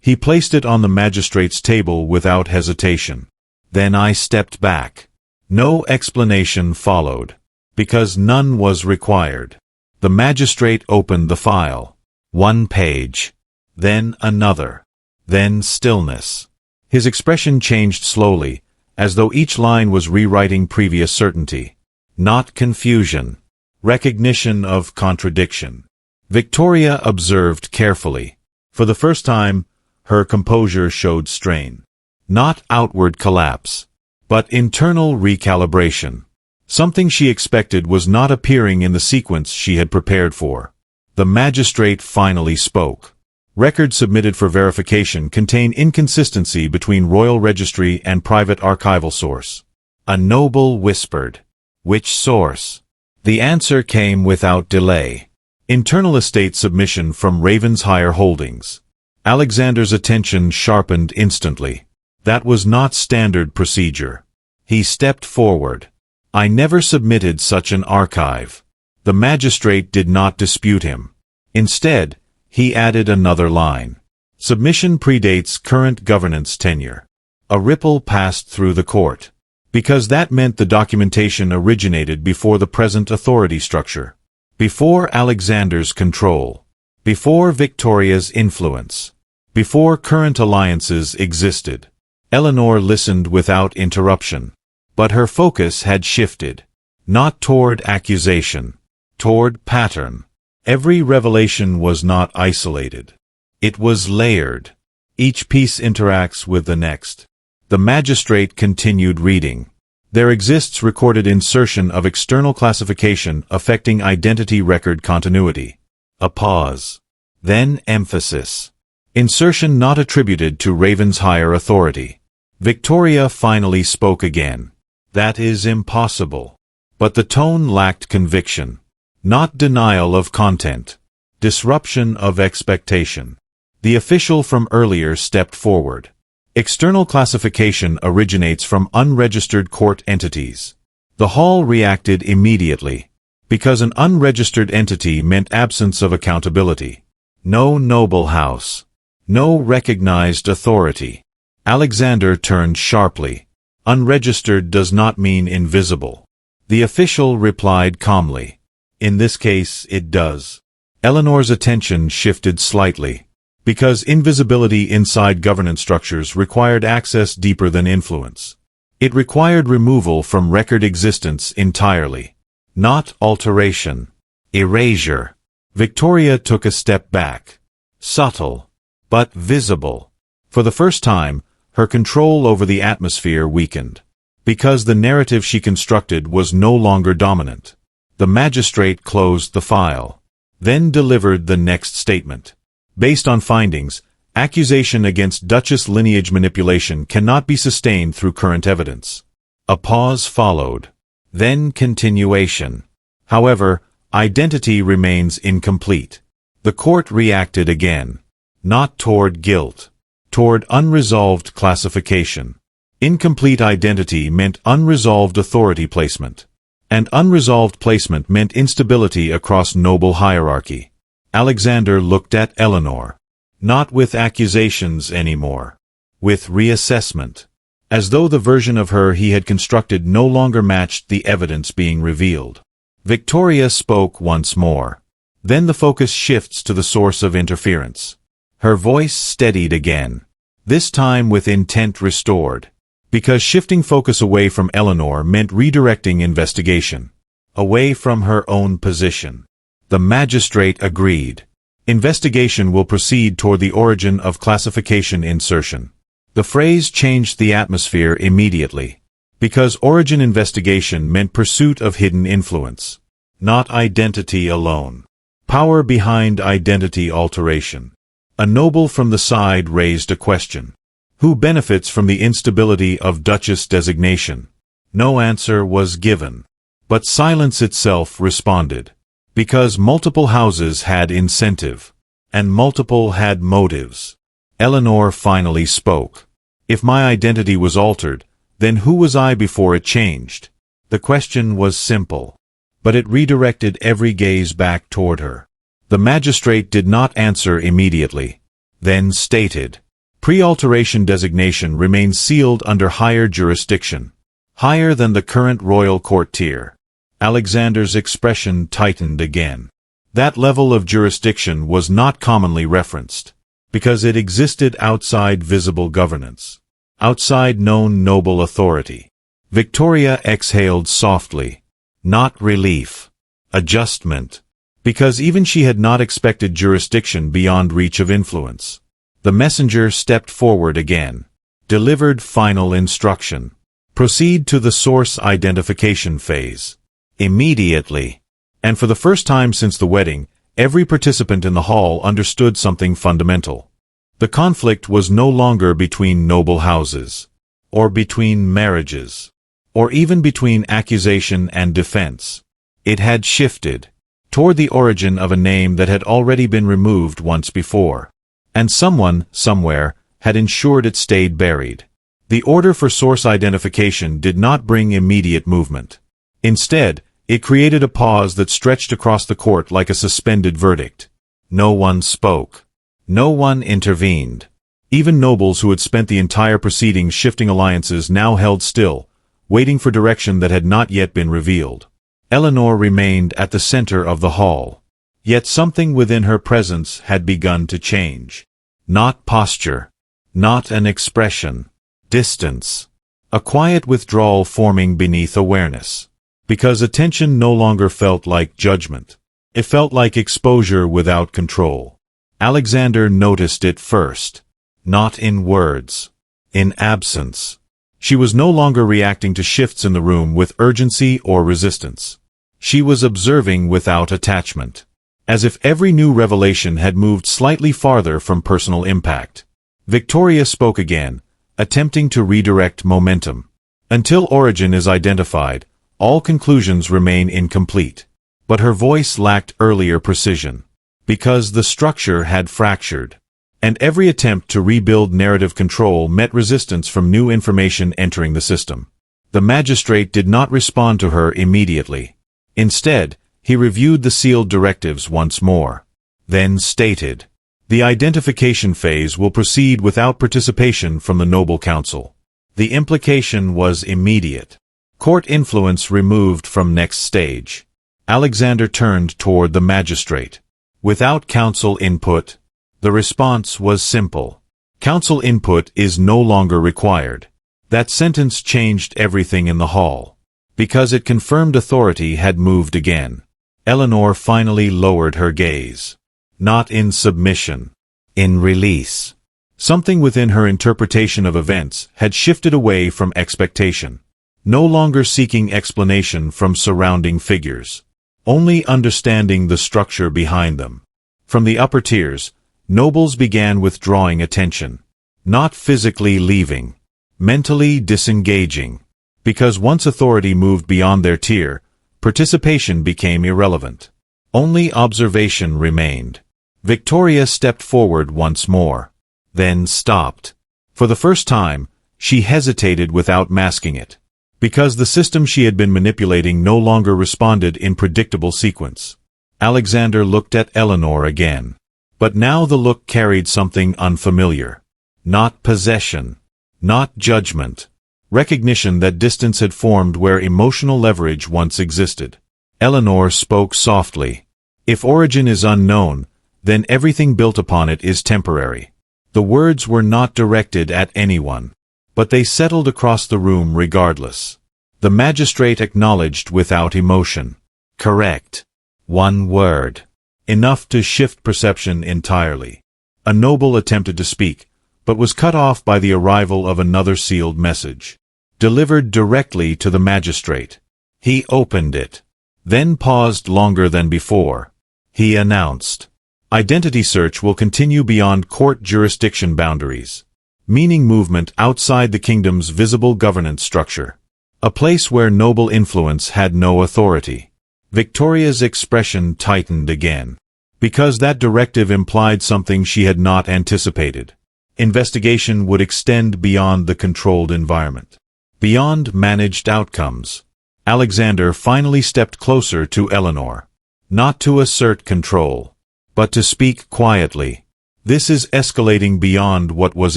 He placed it on the magistrate's table without hesitation. Then I stepped back. No explanation followed, because none was required. The magistrate opened the file. One page. Then another. Then stillness. His expression changed slowly, as though each line was rewriting previous certainty. Not confusion. Recognition of contradiction. Victoria observed carefully. For the first time, her composure showed strain. Not outward collapse, but internal recalibration. Something she expected was not appearing in the sequence she had prepared for. The magistrate finally spoke. Records submitted for verification contain inconsistency between royal registry and private archival source. A noble whispered. Which source? The answer came without delay. Internal estate submission from Ravenshire Holdings. Alexander's attention sharpened instantly. That was not standard procedure. He stepped forward. I never submitted such an archive. The magistrate did not dispute him. Instead, he added another line. Submission predates current governance tenure. A ripple passed through the court. Because that meant the documentation originated before the present authority structure. Before Alexander's control. Before Victoria's influence. Before current alliances existed. Eleanor listened without interruption. But her focus had shifted. Not toward accusation. Toward pattern. Every revelation was not isolated. It was layered. Each piece interacts with the next. The magistrate continued reading. There exists recorded insertion of external classification affecting identity record continuity. A pause. Then emphasis. Insertion not attributed to Ravenshire authority. Victoria finally spoke again. That is impossible. But the tone lacked conviction. Not denial of content. Disruption of expectation. The official from earlier stepped forward. External classification originates from unregistered court entities. The hall reacted immediately. Because an unregistered entity meant absence of accountability. No noble house. No recognized authority. Alexander turned sharply. Unregistered does not mean invisible. The official replied calmly. In this case, it does. Eleanor's attention shifted slightly. Because invisibility inside governance structures required access deeper than influence. It required removal from record existence entirely. Not alteration. Erasure. Victoria took a step back. Subtle. But visible. For the first time, her control over the atmosphere weakened. Because the narrative she constructed was no longer dominant. The magistrate closed the file. Then delivered the next statement. Based on findings, accusation against Duchess lineage manipulation cannot be sustained through current evidence. A pause followed. Then continuation. However, identity remains incomplete. The court reacted again. Not toward guilt. Toward unresolved classification. Incomplete identity meant unresolved authority placement. And unresolved placement meant instability across noble hierarchy. Alexander looked at Eleanor. Not with accusations anymore. With reassessment. As though the version of her he had constructed no longer matched the evidence being revealed. Victoria spoke once more. Then the focus shifts to the source of interference. Her voice steadied again. This time with intent restored. Because shifting focus away from Eleanor meant redirecting investigation. Away from her own position. The magistrate agreed. Investigation will proceed toward the origin of classification insertion. The phrase changed the atmosphere immediately. Because origin investigation meant pursuit of hidden influence. Not identity alone. Power behind identity alteration. A noble from the side raised a question. Who benefits from the instability of Duchess designation? No answer was given. But silence itself responded. Because multiple houses had incentive. And multiple had motives. Eleanor finally spoke. If my identity was altered, then who was I before it changed? The question was simple. But it redirected every gaze back toward her. The magistrate did not answer immediately. Then stated. Pre-alteration designation remains sealed under higher jurisdiction. Higher than the current royal court tier. Alexander's expression tightened again. That level of jurisdiction was not commonly referenced. Because it existed outside visible governance. Outside known noble authority. Victoria exhaled softly. Not relief. adjustment. Because even she had not expected jurisdiction beyond reach of influence. The messenger stepped forward again. Delivered final instruction. Proceed to the source identification phase. Immediately. And for the first time since the wedding, every participant in the hall understood something fundamental. The conflict was no longer between noble houses, or between marriages, or even between accusation and defense. It had shifted toward the origin of a name that had already been removed once before. And someone, somewhere, had ensured it stayed buried. The order for source identification did not bring immediate movement. Instead, it created a pause that stretched across the court like a suspended verdict. No one spoke. No one intervened. Even nobles who had spent the entire proceedings shifting alliances now held still, waiting for direction that had not yet been revealed. Eleanor remained at the center of the hall. Yet something within her presence had begun to change. Not posture. Not an expression. Distance. A quiet withdrawal forming beneath awareness. Because attention no longer felt like judgment. It felt like exposure without control. Alexander noticed it first. Not in words. In absence. She was no longer reacting to shifts in the room with urgency or resistance. She was observing without attachment. As if every new revelation had moved slightly farther from personal impact. Victoria spoke again, attempting to redirect momentum. Until origin is identified, all conclusions remain incomplete. But her voice lacked earlier precision. Because the structure had fractured. And every attempt to rebuild narrative control met resistance from new information entering the system. The magistrate did not respond to her immediately. Instead, he reviewed the sealed directives once more. Then stated, "The identification phase will proceed without participation from the noble council." The implication was immediate. Court influence removed from next stage. Alexander turned toward the magistrate. Without council input, the response was simple. Council input is no longer required. That sentence changed everything in the hall. Because it confirmed authority had moved again. Eleanor finally lowered her gaze. Not in submission. In release. Something within her interpretation of events had shifted away from expectation. No longer seeking explanation from surrounding figures. Only understanding the structure behind them. From the upper tiers, nobles began withdrawing attention. Not physically leaving. Mentally disengaging. Because once authority moved beyond their tier, participation became irrelevant. Only observation remained. Victoria stepped forward once more. Then stopped. For the first time, she hesitated without masking it. Because the system she had been manipulating no longer responded in predictable sequence. Alexander looked at Eleanor again. But now the look carried something unfamiliar. Not possession. Not judgment. Recognition that distance had formed where emotional leverage once existed. Eleanor spoke softly. If origin is unknown, then everything built upon it is temporary. The words were not directed at anyone. But they settled across the room regardless. The magistrate acknowledged without emotion. Correct. One word. Enough to shift perception entirely. A noble attempted to speak, but was cut off by the arrival of another sealed message. Delivered directly to the magistrate. He opened it. Then paused longer than before. He announced, "Identity search will continue beyond court jurisdiction boundaries. Meaning movement outside the kingdom's visible governance structure. A place where noble influence had no authority." Victoria's expression tightened again. Because that directive implied something she had not anticipated. Investigation would extend beyond the controlled environment. Beyond managed outcomes. Alexander finally stepped closer to Eleanor. Not to assert control, but to speak quietly. This is escalating beyond what was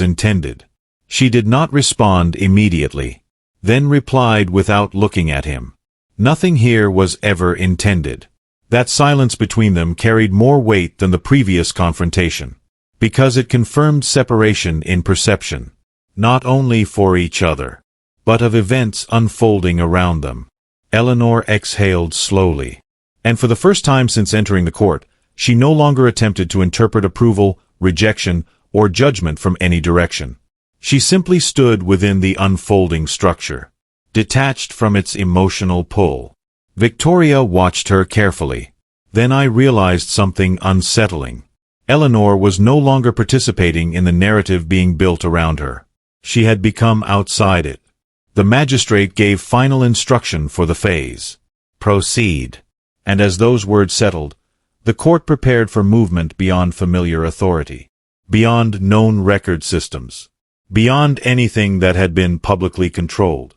intended. She did not respond immediately. Then replied without looking at him. Nothing here was ever intended. That silence between them carried more weight than the previous confrontation. Because it confirmed separation in perception. Not only for each other, but of events unfolding around them. Eleanor exhaled slowly. And for the first time since entering the court, she no longer attempted to interpret approval, rejection, or judgment from any direction. She simply stood within the unfolding structure, detached from its emotional pull. Victoria watched her carefully. Then I realized something unsettling. Eleanor was no longer participating in the narrative being built around her. She had become outside it. The magistrate gave final instruction for the phase. Proceed. And as those words settled, the court prepared for movement beyond familiar authority, beyond known record systems, beyond anything that had been publicly controlled,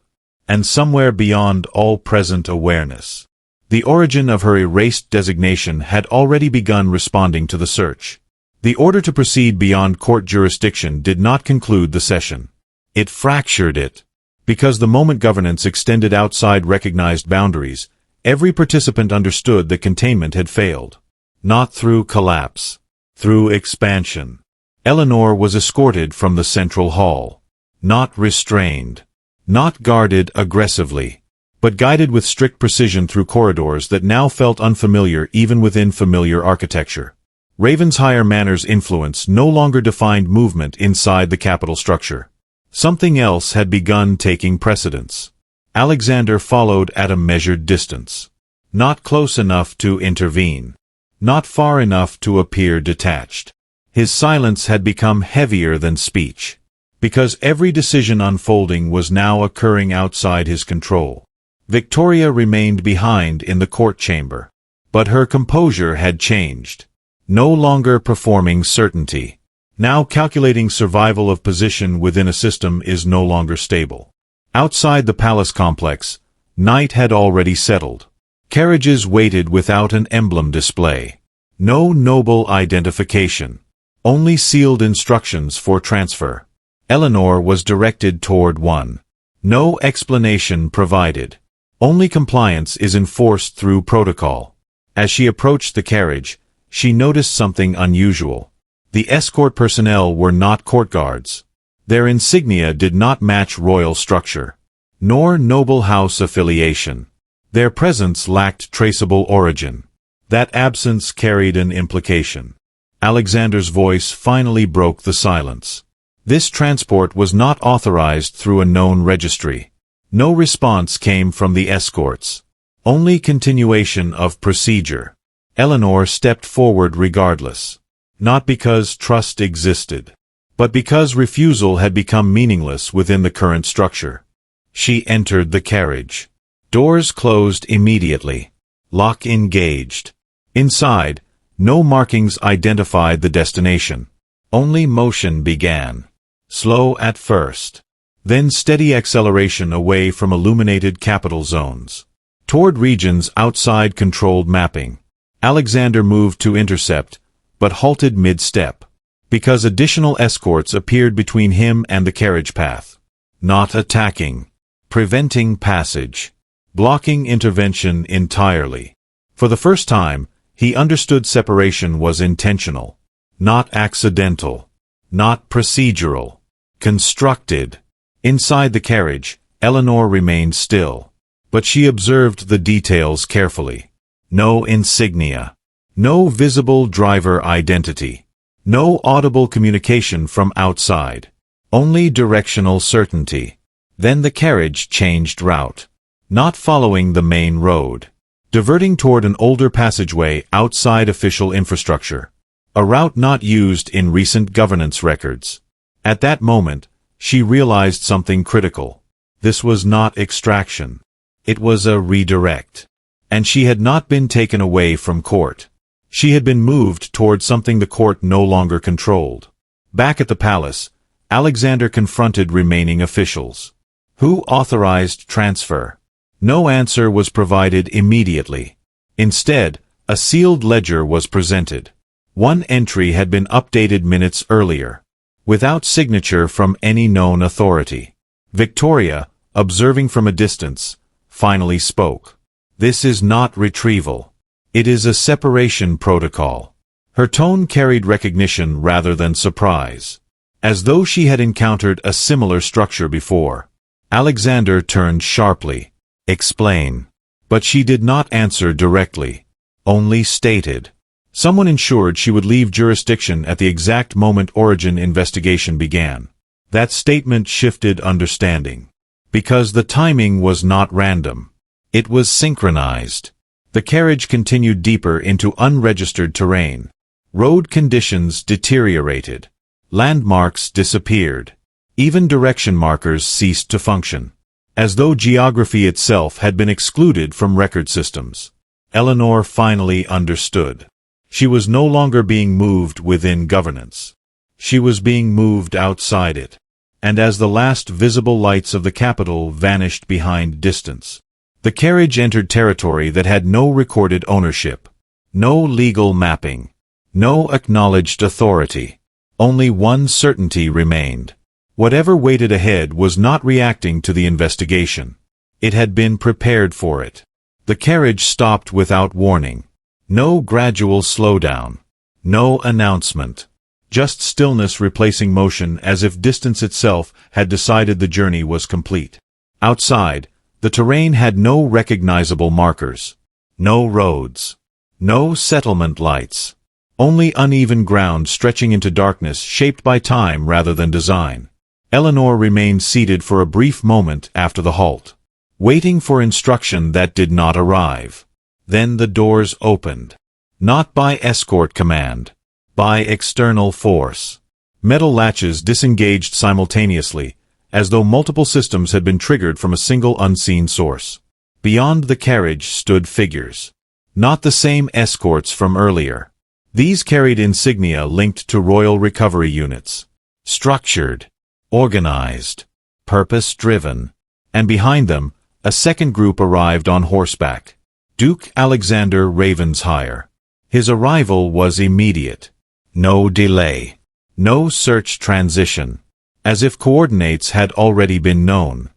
and somewhere beyond all present awareness. The origin of her erased designation had already begun responding to the search. The order to proceed beyond court jurisdiction did not conclude the session. It fractured it. Because the moment governance extended outside recognized boundaries, every participant understood that containment had failed. Not through collapse, through expansion. Eleanor was escorted from the central hall. Not restrained. Not guarded aggressively, but guided with strict precision through corridors that now felt unfamiliar even within familiar architecture. Ravenshire Manor's influence no longer defined movement inside the capital structure. Something else had begun taking precedence. Alexander followed at a measured distance. Not close enough to intervene. Not far enough to appear detached. His silence had become heavier than speech, because every decision unfolding was now occurring outside his control. Victoria remained behind in the court chamber, but her composure had changed. No longer performing certainty. Now calculating survival of position within a system is no longer stable. Outside the palace complex, night had already settled. Carriages waited without an emblem display. No noble identification. Only sealed instructions for transfer. Eleanor was directed toward one. No explanation provided. Only compliance is enforced through protocol. As she approached the carriage, she noticed something unusual. The escort personnel were not court guards. Their insignia did not match royal structure, nor noble house affiliation. Their presence lacked traceable origin. That absence carried an implication. Alexander's voice finally broke the silence. This transport was not authorized through a known registry. No response came from the escorts. Only continuation of procedure. Eleanor stepped forward regardless. Not because trust existed, but because refusal had become meaningless within the current structure. She entered the carriage. Doors closed immediately. Lock engaged. Inside, no markings identified the destination. Only motion began. Slow at first. Then steady acceleration away from illuminated capital zones. Toward regions outside controlled mapping. Alexander moved to intercept, but halted mid-step, because additional escorts appeared between him and the carriage path. Not attacking. Preventing passage. Blocking intervention entirely. For the first time, he understood separation was intentional. Not accidental. Not procedural. Constructed. Inside the carriage, Eleanor remained still. But she observed the details carefully. No insignia. No visible driver identity. No audible communication from outside. Only directional certainty. Then the carriage changed route. Not following the main road. Diverting toward an older passageway outside official infrastructure. A route not used in recent governance records. At that moment, she realized something critical. This was not extraction. It was a redirect. And she had not been taken away from court. She had been moved toward something the court no longer controlled. Back at the palace, Alexander confronted remaining officials. Who authorized transfer? No answer was provided immediately. Instead, a sealed ledger was presented. One entry had been updated minutes earlier, without signature from any known authority. Victoria, observing from a distance, finally spoke. This is not retrieval. It is a separation protocol. Her tone carried recognition rather than surprise, as though she had encountered a similar structure before. Alexander turned sharply. Explain. But she did not answer directly. Only stated. Someone ensured she would leave jurisdiction at the exact moment origin investigation began. That statement shifted understanding. Because the timing was not random. It was synchronized. The carriage continued deeper into unregistered terrain. Road conditions deteriorated. Landmarks disappeared. Even direction markers ceased to function. As though geography itself had been excluded from record systems. Eleanor finally understood. She was no longer being moved within governance. She was being moved outside it. And as the last visible lights of the capital vanished behind distance, the carriage entered territory that had no recorded ownership, no legal mapping, no acknowledged authority. Only one certainty remained. Whatever waited ahead was not reacting to the investigation. It had been prepared for it. The carriage stopped without warning. No gradual slowdown. No announcement. Just stillness replacing motion as if distance itself had decided the journey was complete. Outside, the terrain had no recognizable markers. No roads. No settlement lights. Only uneven ground stretching into darkness shaped by time rather than design. Eleanor remained seated for a brief moment after the halt, waiting for instruction that did not arrive. Then the doors opened. Not by escort command. By external force. Metal latches disengaged simultaneously, as though multiple systems had been triggered from a single unseen source. Beyond the carriage stood figures. Not the same escorts from earlier. These carried insignia linked to royal recovery units. Structured. Organized. Purpose-driven. And behind them, a second group arrived on horseback. Duke Alexander Ravenshire. His arrival was immediate. No delay. No search transition. As if coordinates had already been known.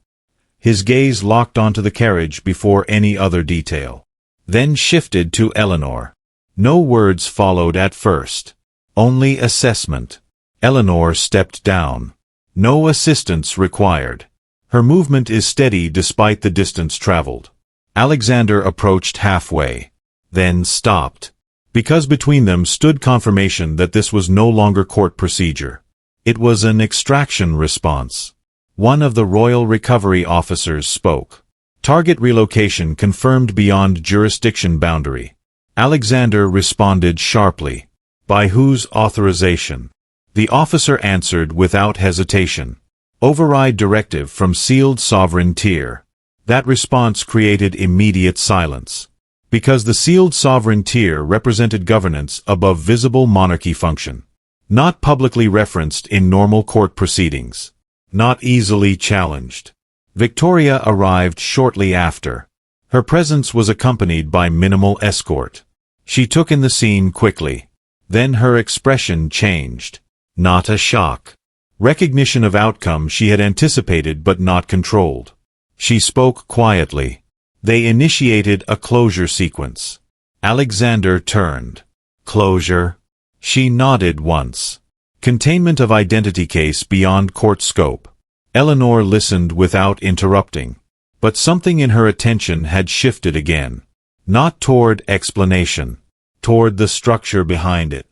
His gaze locked onto the carriage before any other detail. Then shifted to Eleanor. No words followed at first. Only assessment. Eleanor stepped down. No assistance required. Her movement is steady despite the distance traveled. Alexander approached halfway. Then stopped. Because between them stood confirmation that this was no longer court procedure. It was an extraction response. One of the royal recovery officers spoke. Target relocation confirmed beyond jurisdiction boundary. Alexander responded sharply. By whose authorization? The officer answered without hesitation. Override directive from sealed sovereign tier. That response created immediate silence. Because the sealed sovereign tier represented governance above visible monarchy function. Not publicly referenced in normal court proceedings. Not easily challenged. Victoria arrived shortly after. Her presence was accompanied by minimal escort. She took in the scene quickly. Then her expression changed. Not a shock. Recognition of outcome she had anticipated but not controlled. She spoke quietly. They initiated a closure sequence. Alexander turned. Closure? She nodded once. Containment of identity case beyond court scope. Eleanor listened without interrupting. But something in her attention had shifted again. Not toward explanation. Toward the structure behind it.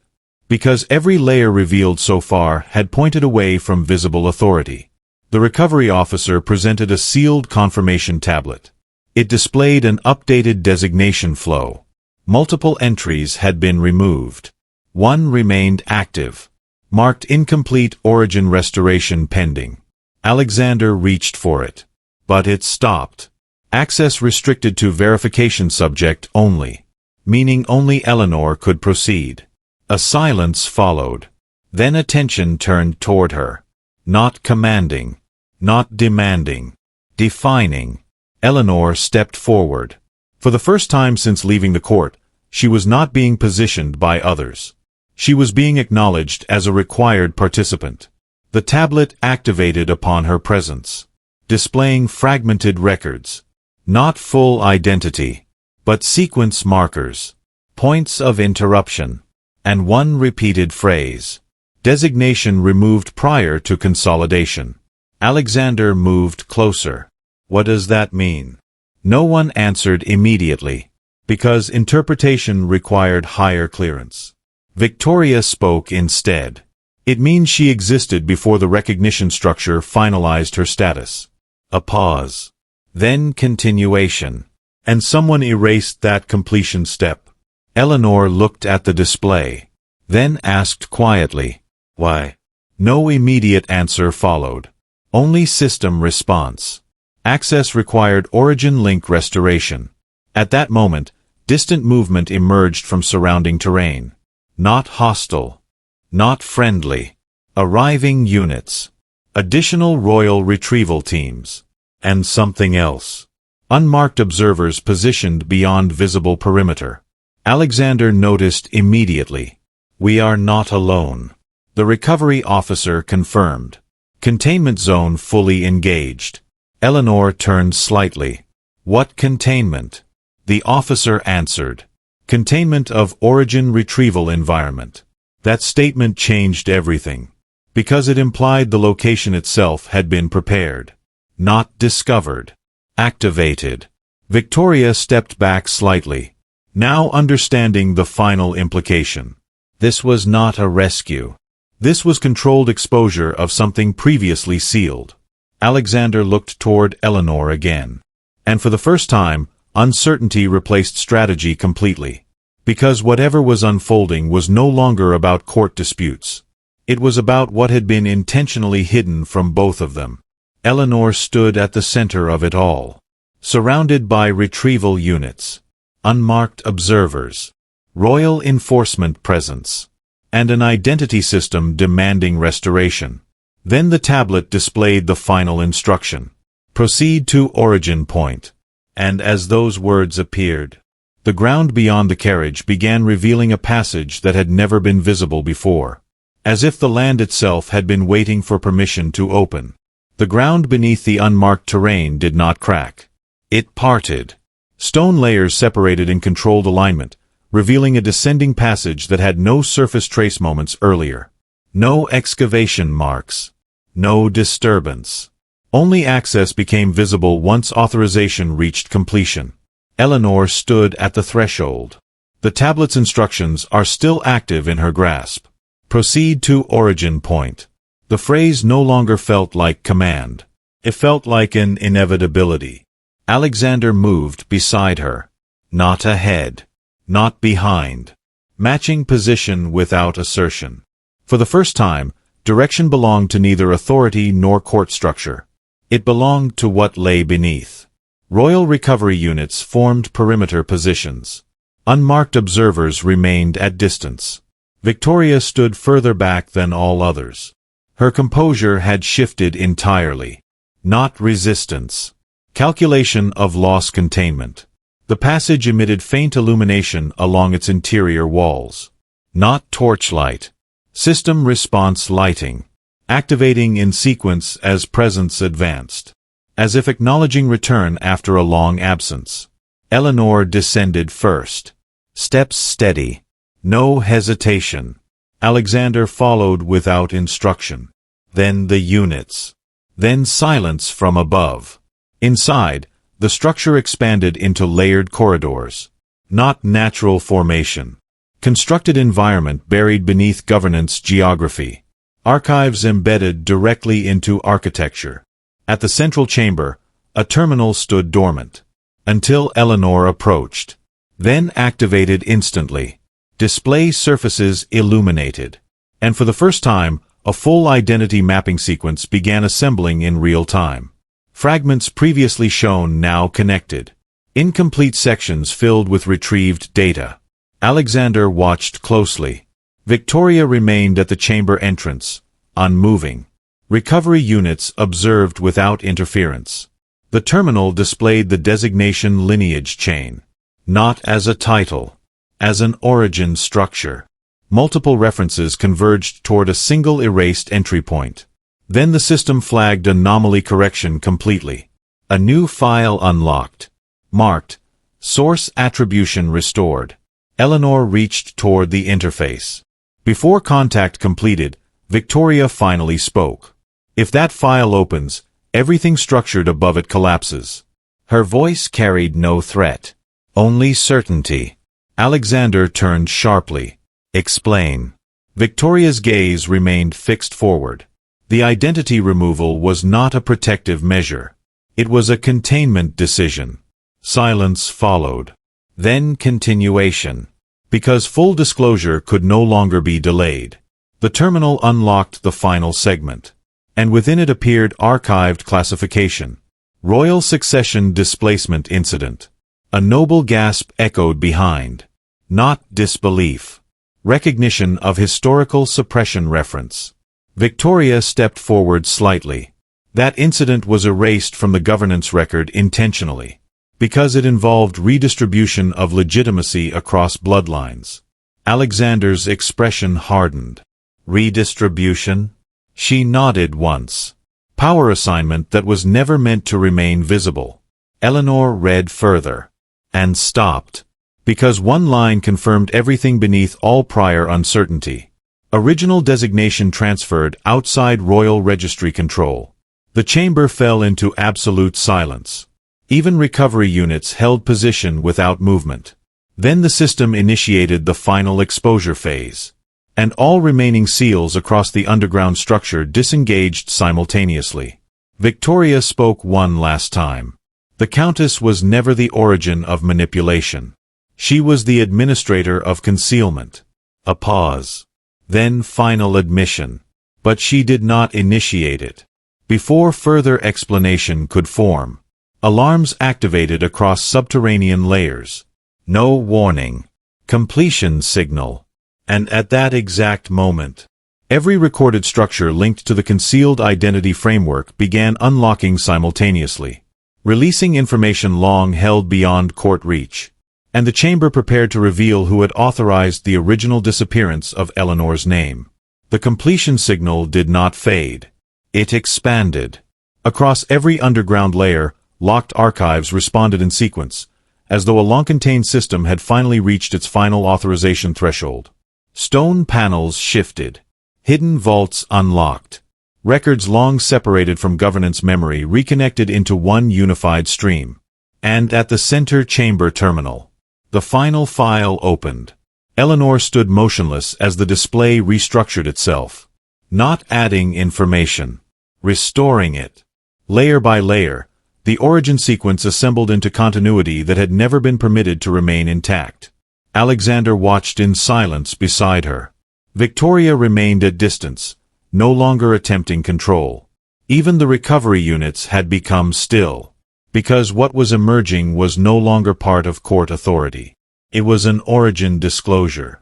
Because every layer revealed so far had pointed away from visible authority. The recovery officer presented a sealed confirmation tablet. It displayed an updated designation flow. Multiple entries had been removed. One remained active. Marked incomplete origin restoration pending. Alexander reached for it. But it stopped. Access restricted to verification subject only. Meaning only Eleanor could proceed. A silence followed. Then attention turned toward her. Not commanding. Not demanding. Defining. Eleanor stepped forward. For the first time since leaving the court, she was not being positioned by others. She was being acknowledged as a required participant. The tablet activated upon her presence, displaying fragmented records. Not full identity, but sequence markers, points of interruption, and one repeated phrase. Designation removed prior to consolidation. Alexander moved closer. What does that mean? No one answered immediately. because interpretation required higher clearance. Victoria spoke instead. It means she existed before the recognition structure finalized her status. A pause. Then continuation. And someone erased that completion step. Eleanor looked at the display. Then asked quietly, "Why?" No immediate answer followed. Only system response. Access required origin link restoration. At that moment, distant movement emerged from surrounding terrain. Not hostile. Not friendly. Arriving units. Additional royal retrieval teams. And something else. Unmarked observers positioned beyond visible perimeter. Alexander noticed immediately. "We are not alone." The recovery officer confirmed. Containment zone fully engaged. Eleanor turned slightly. "What containment?" The officer answered. "Containment of origin retrieval environment." That statement changed everything. Because it implied the location itself had been prepared. Not discovered. Activated. Victoria stepped back slightly, now understanding the final implication. This was not a rescue. This was controlled exposure of something previously sealed. Alexander looked toward Eleanor again. And for the first time, uncertainty replaced strategy completely. Because whatever was unfolding was no longer about court disputes. It was about what had been intentionally hidden from both of them. Eleanor stood at the center of it all. Surrounded by retrieval units, unmarked observers, royal enforcement presence, and an identity system demanding restoration. Then the tablet displayed the final instruction. "Proceed to origin point." And as those words appeared, the ground beyond the carriage began revealing a passage that had never been visible before. As if the land itself had been waiting for permission to open. The ground beneath the unmarked terrain did not crack. It parted. Stone layers separated in controlled alignment, revealing a descending passage that had no surface trace moments earlier. No excavation marks. No disturbance. Only access became visible once authorization reached completion. Eleanor stood at the threshold. The tablet's instructions are still active in her grasp. "Proceed to origin point." The phrase no longer felt like command. It felt like an inevitability. Alexander moved beside her. Not ahead. Not behind. Matching position without assertion. For the first time, direction belonged to neither authority nor court structure. It belonged to what lay beneath. Royal recovery units formed perimeter positions. Unmarked observers remained at distance. Victoria stood further back than all others. Her composure had shifted entirely. Not resistance. Calculation of loss containment. The passage emitted faint illumination along its interior walls. Not torchlight. System response lighting. Activating in sequence as presence advanced. As if acknowledging return after a long absence. Eleanor descended first. Steps steady. No hesitation. Alexander followed without instruction. Then the units. Then silence from above. Inside, the structure expanded into layered corridors. Not natural formation. Constructed environment buried beneath governance geography. Archives embedded directly into architecture. At the central chamber, a terminal stood dormant. Until Eleanor approached. Then activated instantly. Display surfaces illuminated. And for the first time, a full identity mapping sequence began assembling in real time. Fragments previously shown now connected. Incomplete sections filled with retrieved data. Alexander watched closely. Victoria remained at the chamber entrance, unmoving. Recovery units observed without interference. The terminal displayed the designation lineage chain. Not as a title. As an origin structure. Multiple references converged toward a single erased entry point. Then the system flagged anomaly correction completely. A new file unlocked. Marked. Source attribution restored. Eleanor reached toward the interface. Before contact completed, Victoria finally spoke. If that file opens, everything structured above it collapses. Her voice carried no threat. Only certainty. Alexander turned sharply. Explain. Victoria's gaze remained fixed forward. The identity removal was not a protective measure. It was a containment decision. Silence followed. Then continuation. Because full disclosure could no longer be delayed. The terminal unlocked the final segment. And within it appeared archived classification. Royal Succession Displacement Incident. A noble gasp echoed behind. Not disbelief. Recognition of historical suppression reference. Victoria stepped forward slightly. That incident was erased from the governance record intentionally, because it involved redistribution of legitimacy across bloodlines. Alexander's expression hardened. Redistribution? She nodded once. Power assignment that was never meant to remain visible. Eleanor read further. And stopped. Because one line confirmed everything beneath all prior uncertainty. Original designation transferred outside royal registry control. The chamber fell into absolute silence. Even recovery units held position without movement. Then the system initiated the final exposure phase. And all remaining seals across the underground structure disengaged simultaneously. Victoria spoke one last time. The Countess was never the origin of manipulation. She was the administrator of concealment. A pause. Then final admission. But she did not initiate it. Before further explanation could form, alarms activated across subterranean layers. No warning. Completion signal. And at that exact moment, every recorded structure linked to the concealed identity framework began unlocking simultaneously, releasing information long held beyond court reach. And the chamber prepared to reveal who had authorized the original disappearance of Eleanor's name. The completion signal did not fade. It expanded. Across every underground layer, locked archives responded in sequence, as though a long-contained system had finally reached its final authorization threshold. Stone panels shifted. Hidden vaults unlocked. Records long separated from governance memory reconnected into one unified stream. And at the center chamber terminal, the final file opened. Eleanor stood motionless as the display restructured itself. Not adding information. Restoring it. Layer by layer, the origin sequence assembled into continuity that had never been permitted to remain intact. Alexander watched in silence beside her. Victoria remained at distance, no longer attempting control. Even the recovery units had become still. Because what was emerging was no longer part of court authority. It was an origin disclosure.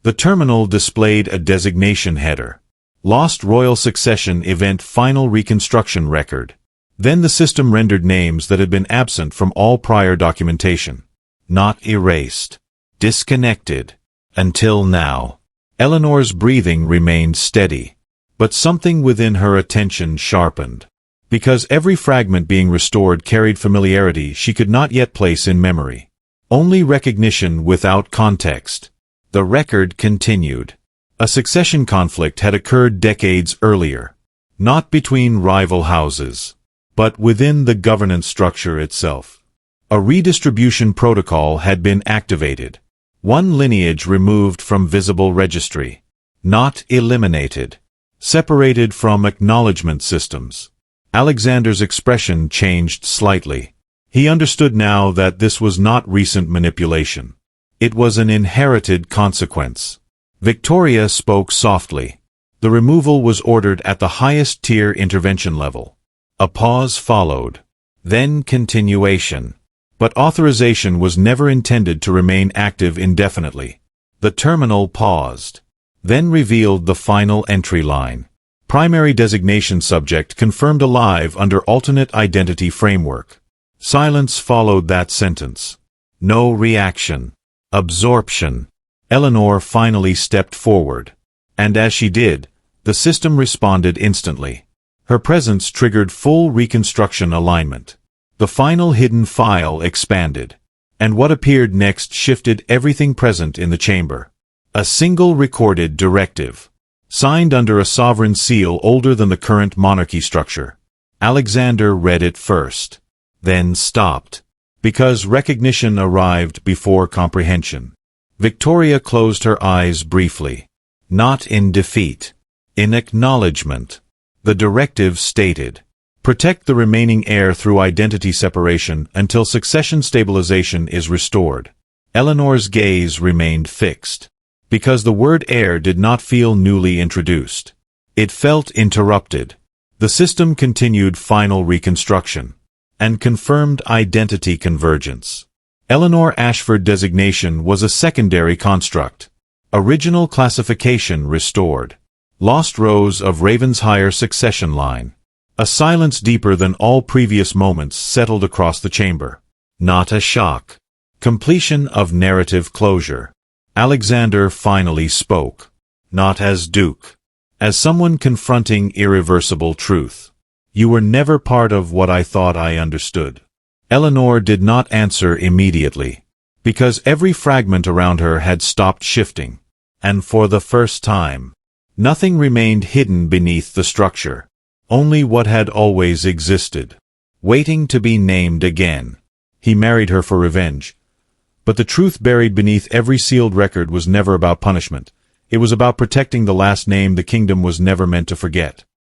The terminal displayed a designation header. Lost Royal Succession Event Final Reconstruction Record. Then the system rendered names that had been absent from all prior documentation. Not erased. Disconnected. Until now. Eleanor's breathing remained steady. But something within her attention sharpened. Because every fragment being restored carried familiarity she could not yet place in memory. Only recognition without context. The record continued. A succession conflict had occurred decades earlier. Not between rival houses, but within the governance structure itself. A redistribution protocol had been activated. One lineage removed from visible registry. Not eliminated. Separated from acknowledgement systems. Alexander's expression changed slightly. He understood now that this was not recent manipulation. It was an inherited consequence. Victoria spoke softly. The removal was ordered at the highest tier intervention level. A pause followed. Then continuation. But authorization was never intended to remain active indefinitely. The terminal paused. Then revealed the final entry line. Primary designation subject confirmed alive under alternate identity framework. Silence followed that sentence. No reaction. Absorption. Eleanor finally stepped forward. And as she did, the system responded instantly. Her presence triggered full reconstruction alignment. The final hidden file expanded. And what appeared next shifted everything present in the chamber. A single recorded directive. Signed under a sovereign seal older than the current monarchy structure. Alexander read it first. Then stopped. Because recognition arrived before comprehension. Victoria closed her eyes briefly. Not in defeat. In acknowledgement. The directive stated, protect the remaining heir through identity separation until succession stabilization is restored. Eleanor's gaze remained fixed. Because the word heir did not feel newly introduced. It felt interrupted. The system continued final reconstruction. And confirmed identity convergence. Eleanor Ashford designation was a secondary construct. Original classification restored. Lost rows of Ravenshire succession line. A silence deeper than all previous moments settled across the chamber. Not a shock. Completion of narrative closure. Alexander finally spoke. Not as Duke. As someone confronting irreversible truth. You were never part of what I thought I understood. Eleanor did not answer immediately. Because every fragment around her had stopped shifting. And for the first time, nothing remained hidden beneath the structure. Only what had always existed. Waiting to be named again. He married her for revenge. But the truth buried beneath every sealed record was never about punishment. It was about protecting the last name the kingdom was never meant to forget.